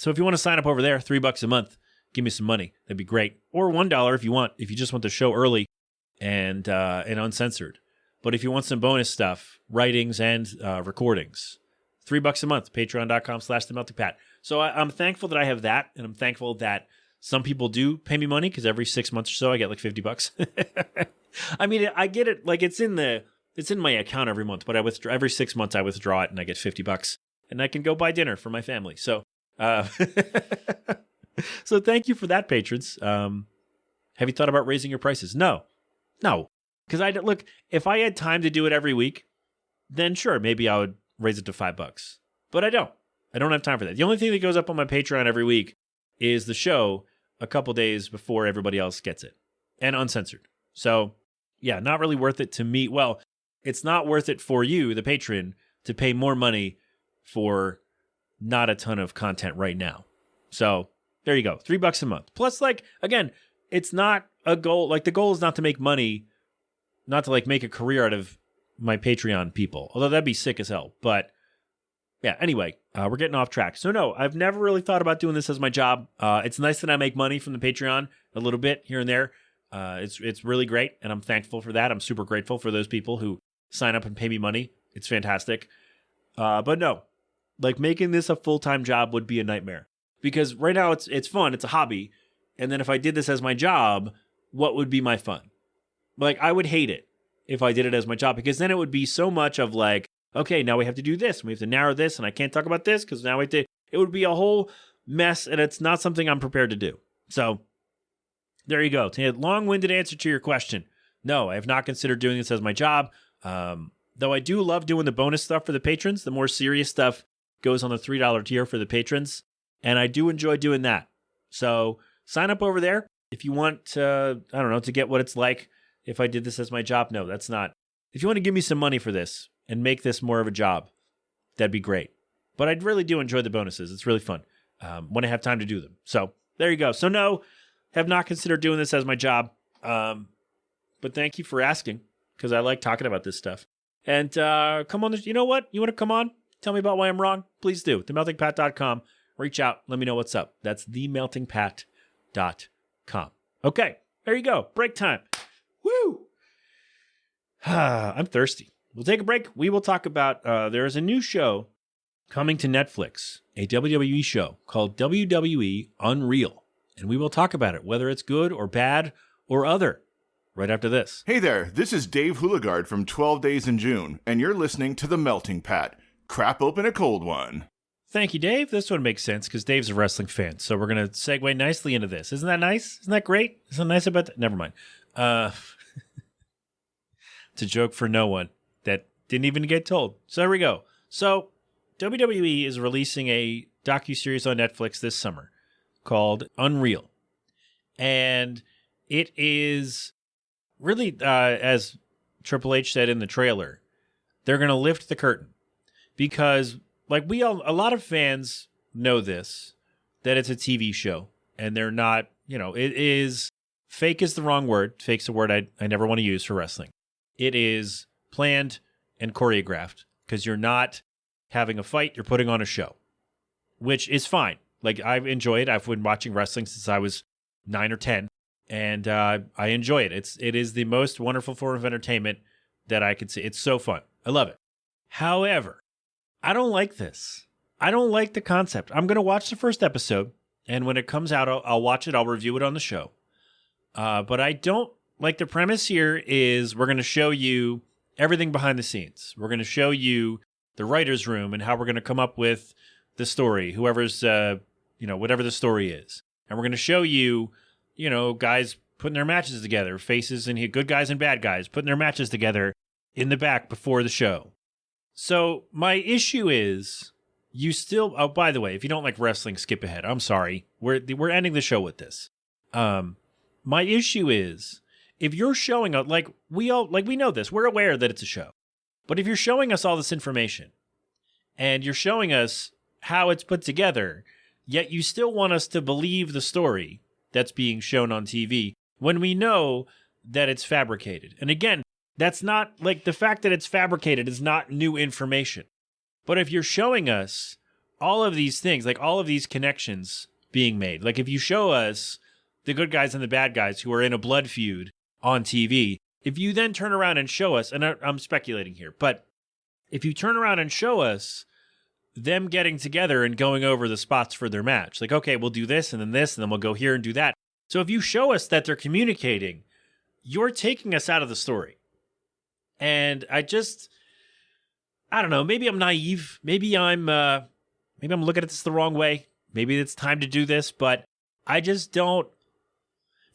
if you want to sign up over there, $3 a month, give me some money. That'd be great. Or $1 if you want, if you just want the show early and uncensored. But if you want some bonus stuff, writings and recordings, $3 a month, patreon.com/themeltingpat. So I'm thankful that I have that, and I'm thankful that some people do pay me money, because every 6 months or so I get like $50. I mean, I get it, like it's in my account every month, but I withdraw every 6 months. I withdraw it, and I get $50, and I can go buy dinner for my family. So, so thank you for that, patrons. Have you thought about raising your prices? No, because look, if I had time to do it every week, then sure, maybe I would raise it to $5. But I don't have time for that. The only thing that goes up on my Patreon every week is the show a couple days before everybody else gets it, and uncensored. So yeah, not really worth it to me. Well, it's not worth it for you, the patron, to pay more money for not a ton of content right now. So there you go, $3 a month. Plus, like, again, it's not a goal. Like, the goal is not to make money, not to like make a career out of my Patreon people, although that'd be sick as hell. But yeah, anyway, we're getting off track. So no, I've never really thought about doing this as my job. It's nice that I make money from the Patreon a little bit here and there. It's really great, and I'm thankful for that. I'm super grateful for those people who sign up and pay me money. It's fantastic. But no, like, making this a full-time job would be a nightmare, because right now it's fun. It's a hobby. And then if I did this as my job, what would be my fun? Like, I would hate it if I did it as my job, because then it would be so much of like, okay, now we have to do this. We have to narrow this, and I can't talk about this because now it would be a whole mess, and it's not something I'm prepared to do. So there you go. To a long-winded answer to your question, no, I have not considered doing this as my job. Though I do love doing the bonus stuff for the patrons. The more serious stuff goes on the $3 tier for the patrons, and I do enjoy doing that. So sign up over there if you want to, I don't know, to get what it's like if I did this as my job. No, that's not. If you want to give me some money for this and make this more of a job, that'd be great. But I really do enjoy the bonuses. It's really fun when I have time to do them. So there you go. So no, have not considered doing this as my job. But thank you for asking, because I like talking about this stuff. And come on, you know what? You want to come on? Tell me about why I'm wrong? Please do. TheMeltingPat.com. Reach out. Let me know what's up. That's TheMeltingPat.com. Okay, there you go. Break time. Woo! I'm thirsty. We'll take a break. We will talk about, there is a new show coming to Netflix, a WWE show called WWE Unreal. And we will talk about it, whether it's good or bad or other, right after this. Hey there, this is Dave Houligard from 12 Days in June, and you're listening to The Melting Pat. Crap open a cold one. Thank you, Dave. This one makes sense because Dave's a wrestling fan. So we're going to segue nicely into this. Isn't that nice? Isn't that great? Isn't that nice about that? Never mind. It's a joke for no one that didn't even get told. So there we go. So WWE is releasing a docuseries on Netflix this summer called Unreal. And it is really, as Triple H said in the trailer, they're going to lift the curtain. Because, like, a lot of fans know this, that it's a TV show. And they're not, it is, fake is the wrong word. Fake's a word I never want to use for wrestling. It is planned and choreographed because you're not having a fight, you're putting on a show, which is fine. Like, I enjoy it. I've been watching wrestling since I was 9 or 10, and I enjoy it. It is the most wonderful form of entertainment that I could see. It's so fun. I love it. However, I don't like this. I don't like the concept. I'm going to watch the first episode, and when it comes out, I'll watch it. I'll review it on the show. But I don't like the premise here is we're going to show you everything behind the scenes. We're going to show you the writer's room and how we're going to come up with the story, whoever's, whatever the story is. And we're going to show you, guys putting their matches together, faces and good guys and bad guys putting their matches together in the back before the show. So my issue is you still, oh, by the way, if you don't like wrestling, skip ahead. I'm sorry. We're ending the show with this. My issue is if you're showing up, we know this, we're aware that it's a show, but if you're showing us all this information and you're showing us how it's put together, yet you still want us to believe the story that's being shown on TV when we know that it's fabricated. And again, that's not the fact that it's fabricated is not new information. But if you're showing us all of these things, all of these connections being made, if you show us the good guys and the bad guys who are in a blood feud on TV, if you then turn around and show us, and I'm speculating here, but if you turn around and show us them getting together and going over the spots for their match, okay, we'll do this, and then we'll go here and do that. So if you show us that they're communicating, you're taking us out of the story. And I don't know, maybe I'm naive. Maybe I'm looking at this the wrong way. Maybe it's time to do this, but I just don't.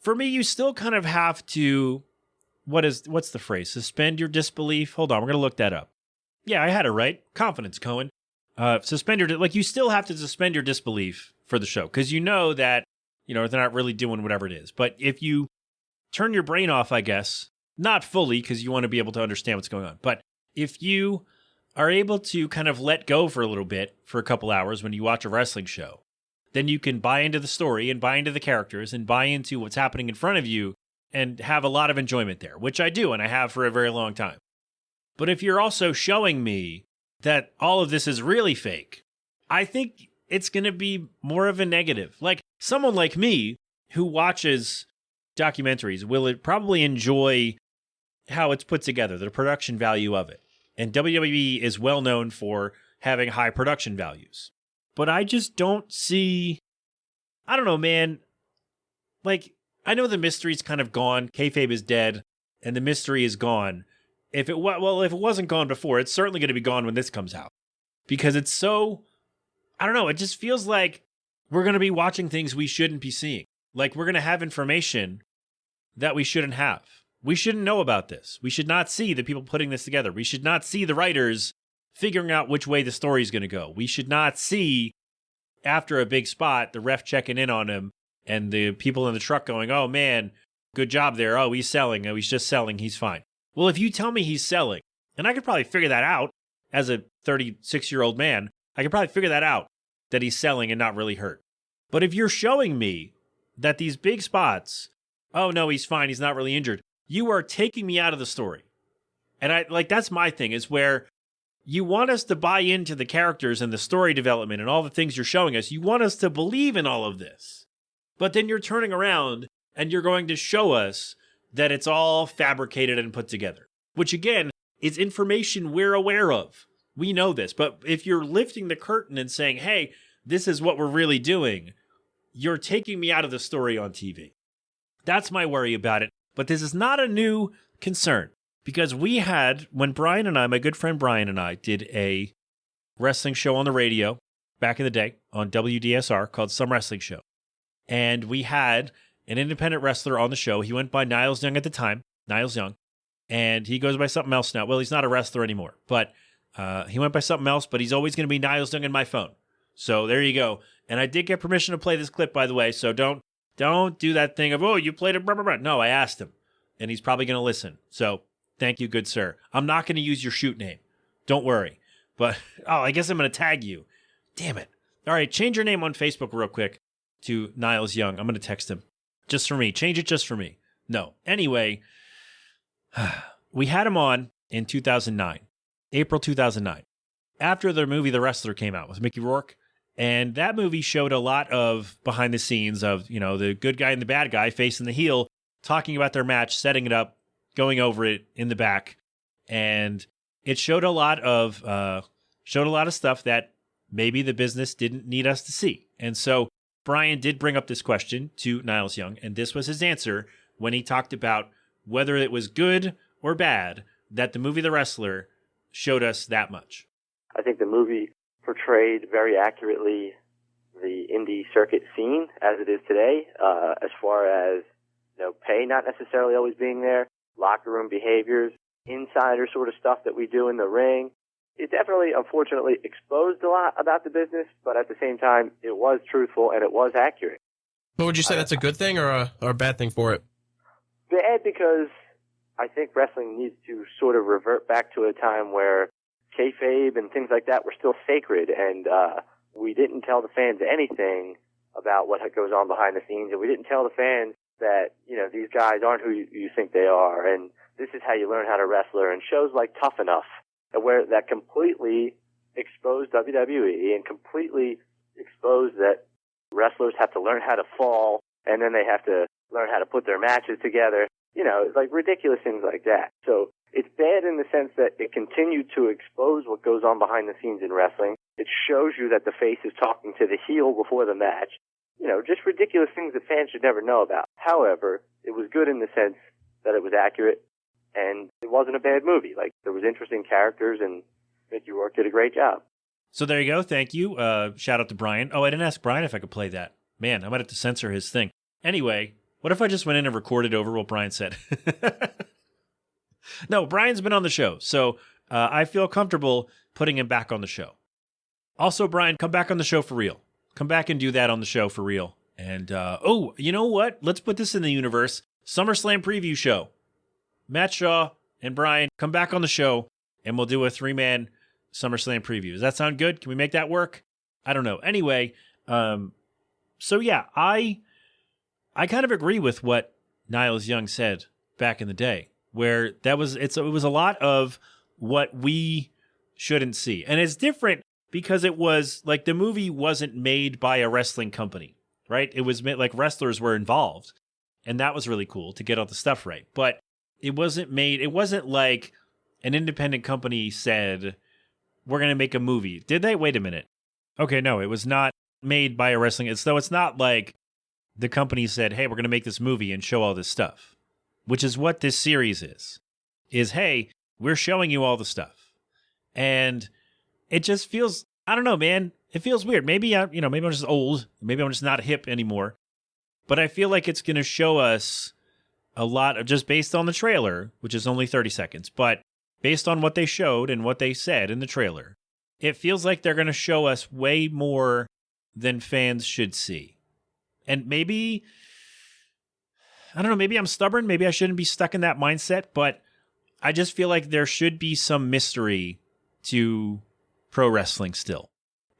For me, you still kind of have to, what's the phrase? Suspend your disbelief? Hold on, we're going to look that up. Yeah, I had it right. Confidence, Cohen. You still have to suspend your disbelief for the show because you know that, they're not really doing whatever it is. But if you turn your brain off, I guess, not fully because you want to be able to understand what's going on. But if you are able to kind of let go for a little bit for a couple hours when you watch a wrestling show, then you can buy into the story and buy into the characters and buy into what's happening in front of you and have a lot of enjoyment there, which I do and I have for a very long time. But if you're also showing me that all of this is really fake, I think it's going to be more of a negative. Someone like me who watches documentaries will probably enjoy how it's put together, the production value of it. And WWE is well known for having high production values. But I just don't see, I don't know, man. I know the mystery's kind of gone. Kayfabe is dead, and the mystery is gone. If it wasn't gone before, it's certainly going to be gone when this comes out. Because it's so, I don't know, it just feels like we're going to be watching things we shouldn't be seeing. We're going to have information that we shouldn't have. We shouldn't know about this. We should not see the people putting this together. We should not see the writers figuring out which way the story is going to go. We should not see, after a big spot, the ref checking in on him and the people in the truck going, oh, man, good job there. Oh, he's selling. Oh, he's just selling. He's fine. Well, if you tell me he's selling, and I could probably figure that out as a 36-year-old man, I could probably figure that out, that he's selling and not really hurt. But if you're showing me that these big spots, oh, no, he's fine. He's not really injured. You are taking me out of the story. And that's my thing, is where you want us to buy into the characters and the story development and all the things you're showing us. You want us to believe in all of this. But then you're turning around and you're going to show us that it's all fabricated and put together, which again is information we're aware of. We know this. But if you're lifting the curtain and saying, hey, this is what we're really doing, you're taking me out of the story on TV. That's my worry about it. But this is not a new concern. Because we had, when Brian and I, my good friend Brian and I, did a wrestling show on the radio back in the day on WDSR called Some Wrestling Show. And we had an independent wrestler on the show. He went by Niles Young at the time, Niles Young, and he goes by something else now. Well, he's not a wrestler anymore, but he went by something else, but he's always going to be Niles Young in my phone. So there you go. And I did get permission to play this clip, by the way, so don't do that thing of, oh, you played it, blah, blah, blah. No, I asked him, and he's probably going to listen. So thank you, good sir. I'm not going to use your shoot name. Don't worry. But, I guess I'm going to tag you. Damn it. All right, change your name on Facebook real quick to Niles Young. I'm going to text him. Just for me. Change it just for me. No. Anyway, we had him on in 2009, April 2009, after the movie The Wrestler came out with Mickey Rourke. And that movie showed a lot of behind the scenes of, the good guy and the bad guy facing the heel, talking about their match, setting it up, going over it in the back. And it showed a lot of stuff that maybe the business didn't need us to see. And so Brian did bring up this question to Niles Young, and this was his answer when he talked about whether it was good or bad that the movie The Wrestler showed us that much. I think the movie portrayed very accurately the indie circuit scene as it is today, as far as pay not necessarily always being there, locker room behaviors, insider sort of stuff that we do in the ring. It definitely, unfortunately, exposed a lot about the business, but at the same time, it was truthful and it was accurate. But would you say that's a good thing or a bad thing for it? Bad, because I think wrestling needs to sort of revert back to a time where kayfabe and things like that were still sacred, and we didn't tell the fans anything about what goes on behind the scenes, and we didn't tell the fans that, these guys aren't who you think they are, and this is how you learn how to wrestle. And shows like Tough Enough, where that completely exposed WWE and completely exposed that wrestlers have to learn how to fall, and then they have to learn how to put their matches together, like ridiculous things like that. So it's bad in the sense that it continued to expose what goes on behind the scenes in wrestling. It shows you that the face is talking to the heel before the match. Just ridiculous things that fans should never know about. However, it was good in the sense that it was accurate, and it wasn't a bad movie. Like, there was interesting characters, and Mickey Rourke did a great job. So there you go. Thank you. Shout out to Brian. Oh, I didn't ask Brian if I could play that. Man, I might have to censor his thing. Anyway, what if I just went in and recorded over what Brian said? No, Brian's been on the show, so I feel comfortable putting him back on the show. Also, Brian, come back on the show for real. Come back and do that on the show for real. And, you know what? Let's put this in the universe. SummerSlam preview show. Matt Shaw and Brian, come back on the show, and we'll do a 3-man SummerSlam preview. Does that sound good? Can we make that work? I don't know. Anyway, so yeah, I kind of agree with what Niles Young said back in the day, where it was a lot of what we shouldn't see. And it's different because it was like the movie wasn't made by a wrestling company, right? It was made like wrestlers were involved, and that was really cool to get all the stuff right. But it wasn't like an independent company said, we're going to make a movie. Did they? Wait a minute. Okay, no, it was not made by a wrestling. It's not like the company said, hey, we're going to make this movie and show all this stuff, which is what this series is, hey, we're showing you all the stuff. And it just feels, I don't know, man, it feels weird. Maybe I'm just old. Maybe I'm just not hip anymore. But I feel like it's going to show us a lot of, just based on the trailer, which is only 30 seconds, but based on what they showed and what they said in the trailer, it feels like they're going to show us way more than fans should see. And maybe, I don't know, maybe I'm stubborn. Maybe I shouldn't be stuck in that mindset, but I just feel like there should be some mystery to pro wrestling still.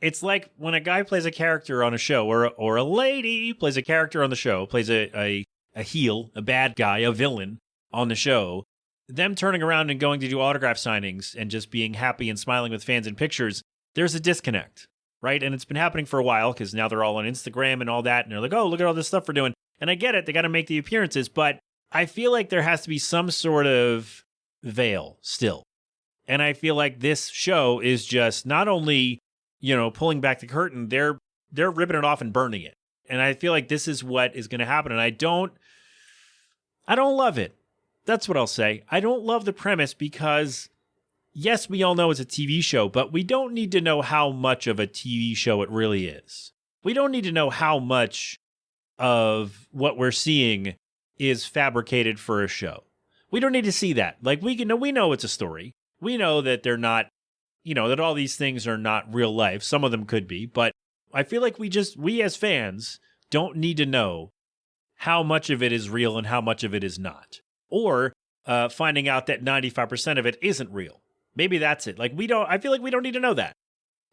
It's like when a guy plays a character on a show, or a lady plays a character on the show, plays a heel, a bad guy, a villain on the show, them turning around and going to do autograph signings and just being happy and smiling with fans in pictures, there's a disconnect, right? And it's been happening for a while because now they're all on Instagram and all that, and they're like, oh, look at all this stuff we're doing. And I get it, they got to make the appearances, but I feel like there has to be some sort of veil still. And I feel like this show is just not only, pulling back the curtain, they're ripping it off and burning it. And I feel like this is what is going to happen. And I don't love it. That's what I'll say. I don't love the premise because, yes, we all know it's a TV show, but we don't need to know how much of a TV show it really is. We don't need to know how much of what we're seeing is fabricated for a show. We don't need to see that. Like, we know it's a story. We know that they're not, that all these things are not real life. Some of them could be, but I feel like we as fans don't need to know how much of it is real and how much of it is not. Or finding out that 95% of it isn't real. Maybe that's it. Like, I feel like we don't need to know that.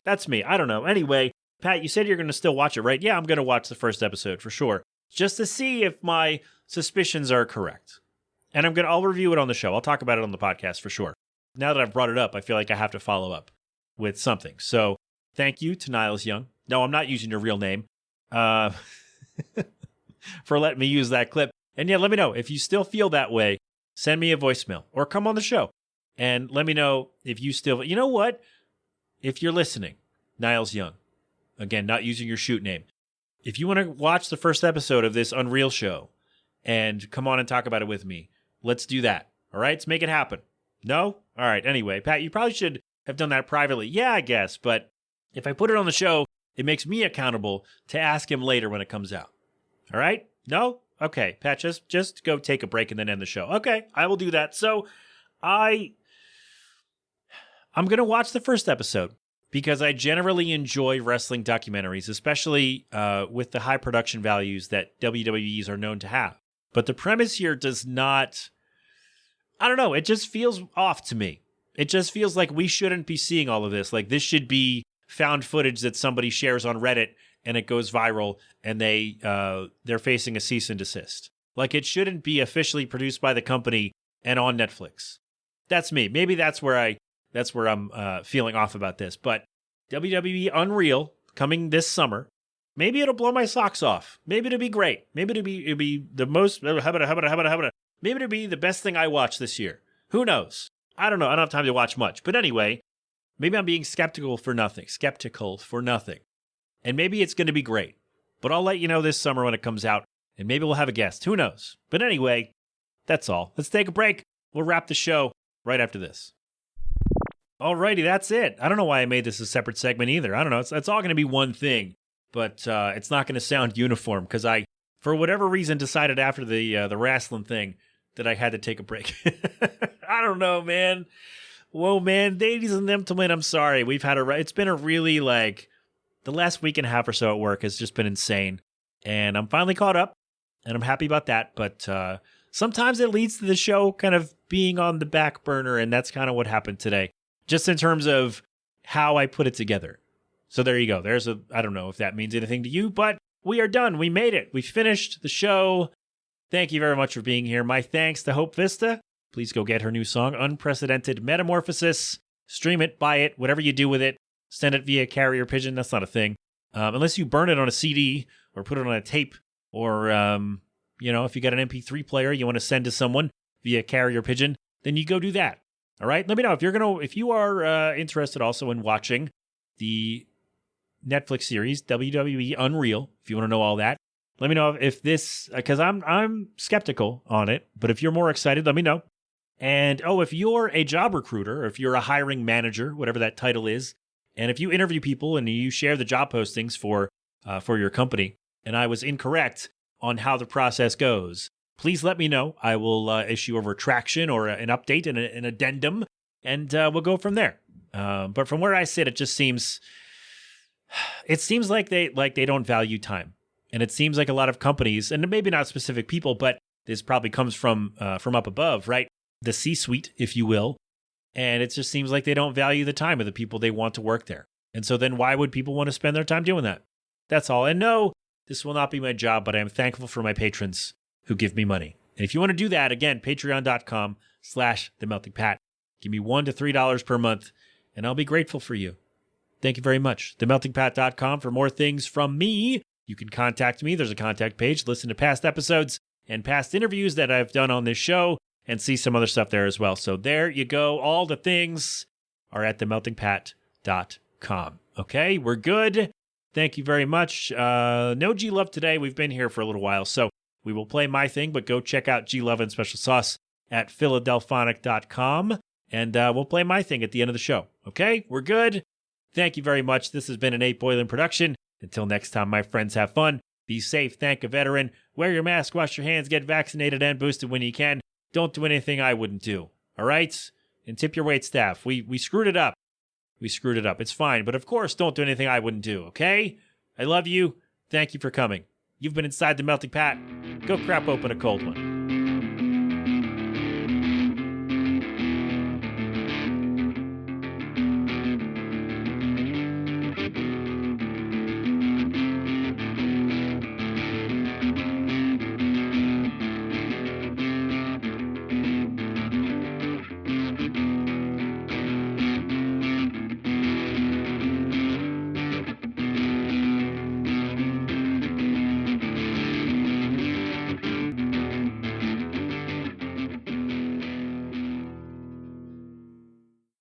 That's me. I don't know. Anyway, Pat, you said you're going to still watch it, right? Yeah, I'm going to watch the first episode for sure, just to see if my suspicions are correct. And I'll review it on the show. I'll talk about it on the podcast for sure. Now that I've brought it up, I feel like I have to follow up with something. So thank you to Niles Young. No, I'm not using your real name for letting me use that clip. And yeah, let me know if you still feel that way. Send me a voicemail or come on the show and let me know if you still, you know what? If you're listening, Niles Young, again, not using your shoot name. If you want to watch the first episode of this Unreal show and come on and talk about it with me, let's do that. All right, let's make it happen. No? All right. Anyway, Pat, you probably should have done that privately. Yeah, I guess. But if I put it on the show, it makes me accountable to ask him later when it comes out. All right? No? Okay, Pat, just go take a break and then end the show. Okay, I will do that. So I'm going to watch the first episode because I generally enjoy wrestling documentaries, especially with the high production values that WWEs are known to have. But the premise here does not, I don't know, it just feels off to me. It just feels like we shouldn't be seeing all of this. Like, this should be found footage that somebody shares on Reddit and it goes viral and they're facing a cease and desist. Like, it shouldn't be officially produced by the company and on Netflix. That's me. Maybe that's where I'm feeling off about this. But WWE Unreal coming this summer, maybe it'll blow my socks off. Maybe it'll be great. Maybe it'll be the most, maybe it'll be the best thing I watch this year. Who knows? I don't know. I don't have time to watch much. But anyway, maybe I'm being skeptical for nothing. And maybe it's going to be great. But I'll let you know this summer when it comes out. And maybe we'll have a guest. Who knows? But anyway, that's all. Let's take a break. We'll wrap the show right after this. Alrighty, that's it. I don't know why I made this a separate segment either. I don't know. It's all going to be one thing. But it's not going to sound uniform because I, for whatever reason, decided after the wrestling thing that I had to take a break. I don't know, man. Whoa, man. Ladies and gentlemen, I'm sorry. It's been a really, the last week and a half or so at work has just been insane. And I'm finally caught up, and I'm happy about that. But sometimes it leads to the show kind of being on the back burner, and that's kind of what happened today. Just in terms of how I put it together. So there you go. I don't know if that means anything to you, but we are done. We made it. We finished the show. Thank you very much for being here. My thanks to Hope Vista. Please go get her new song, Unprecedented Metamorphosis. Stream it, buy it, whatever you do with it. Send it via carrier pigeon. That's not a thing. Unless you burn it on a CD or put it on a tape or, if you got an MP3 player you want to send to someone via carrier pigeon, then you go do that. All right. Let me know if you are interested also in watching the Netflix series WWE Unreal. If you want to know all that, let me know if this, because I'm skeptical on it. But if you're more excited, let me know. And if you're a job recruiter, or if you're a hiring manager, whatever that title is, and if you interview people and you share the job postings for your company, and I was incorrect on how the process goes, please let me know. I will issue a retraction or an update and an addendum, and we'll go from there. But from where I sit, it seems like they don't value time, and it seems like a lot of companies, and maybe not specific people, but this probably comes from up above, right? The C-suite, if you will. And it just seems like they don't value the time of the people they want to work there. And so then why would people want to spend their time doing that? That's all. And no, this will not be my job, but I am thankful for my patrons who give me money. And if you want to do that, again, patreon.com/themeltingpat. Give me $1 to $3 per month, and I'll be grateful for you. Thank you very much. Themeltingpat.com for more things from me. You can contact me. There's a contact page. Listen to past episodes and past interviews that I've done on this show, and see some other stuff there as well. So there you go. All the things are at themeltingpat.com. Okay, we're good. Thank you very much. No G-Love today. We've been here for a little while, so we will play my thing, but go check out G-Love and Special Sauce at philadelphonic.com, and we'll play my thing at the end of the show. Okay, we're good. Thank you very much. This has been an 8 Boylan production. Until next time, my friends, have fun. Be safe, thank a veteran. Wear your mask, wash your hands, get vaccinated and boosted when you can. Don't do anything I wouldn't do. All right? And tip your wait staff. We screwed it up. We screwed it up. It's fine. But of course, don't do anything I wouldn't do, okay? I love you. Thank you for coming. You've been inside the Melting Pat. Go crap open a cold one.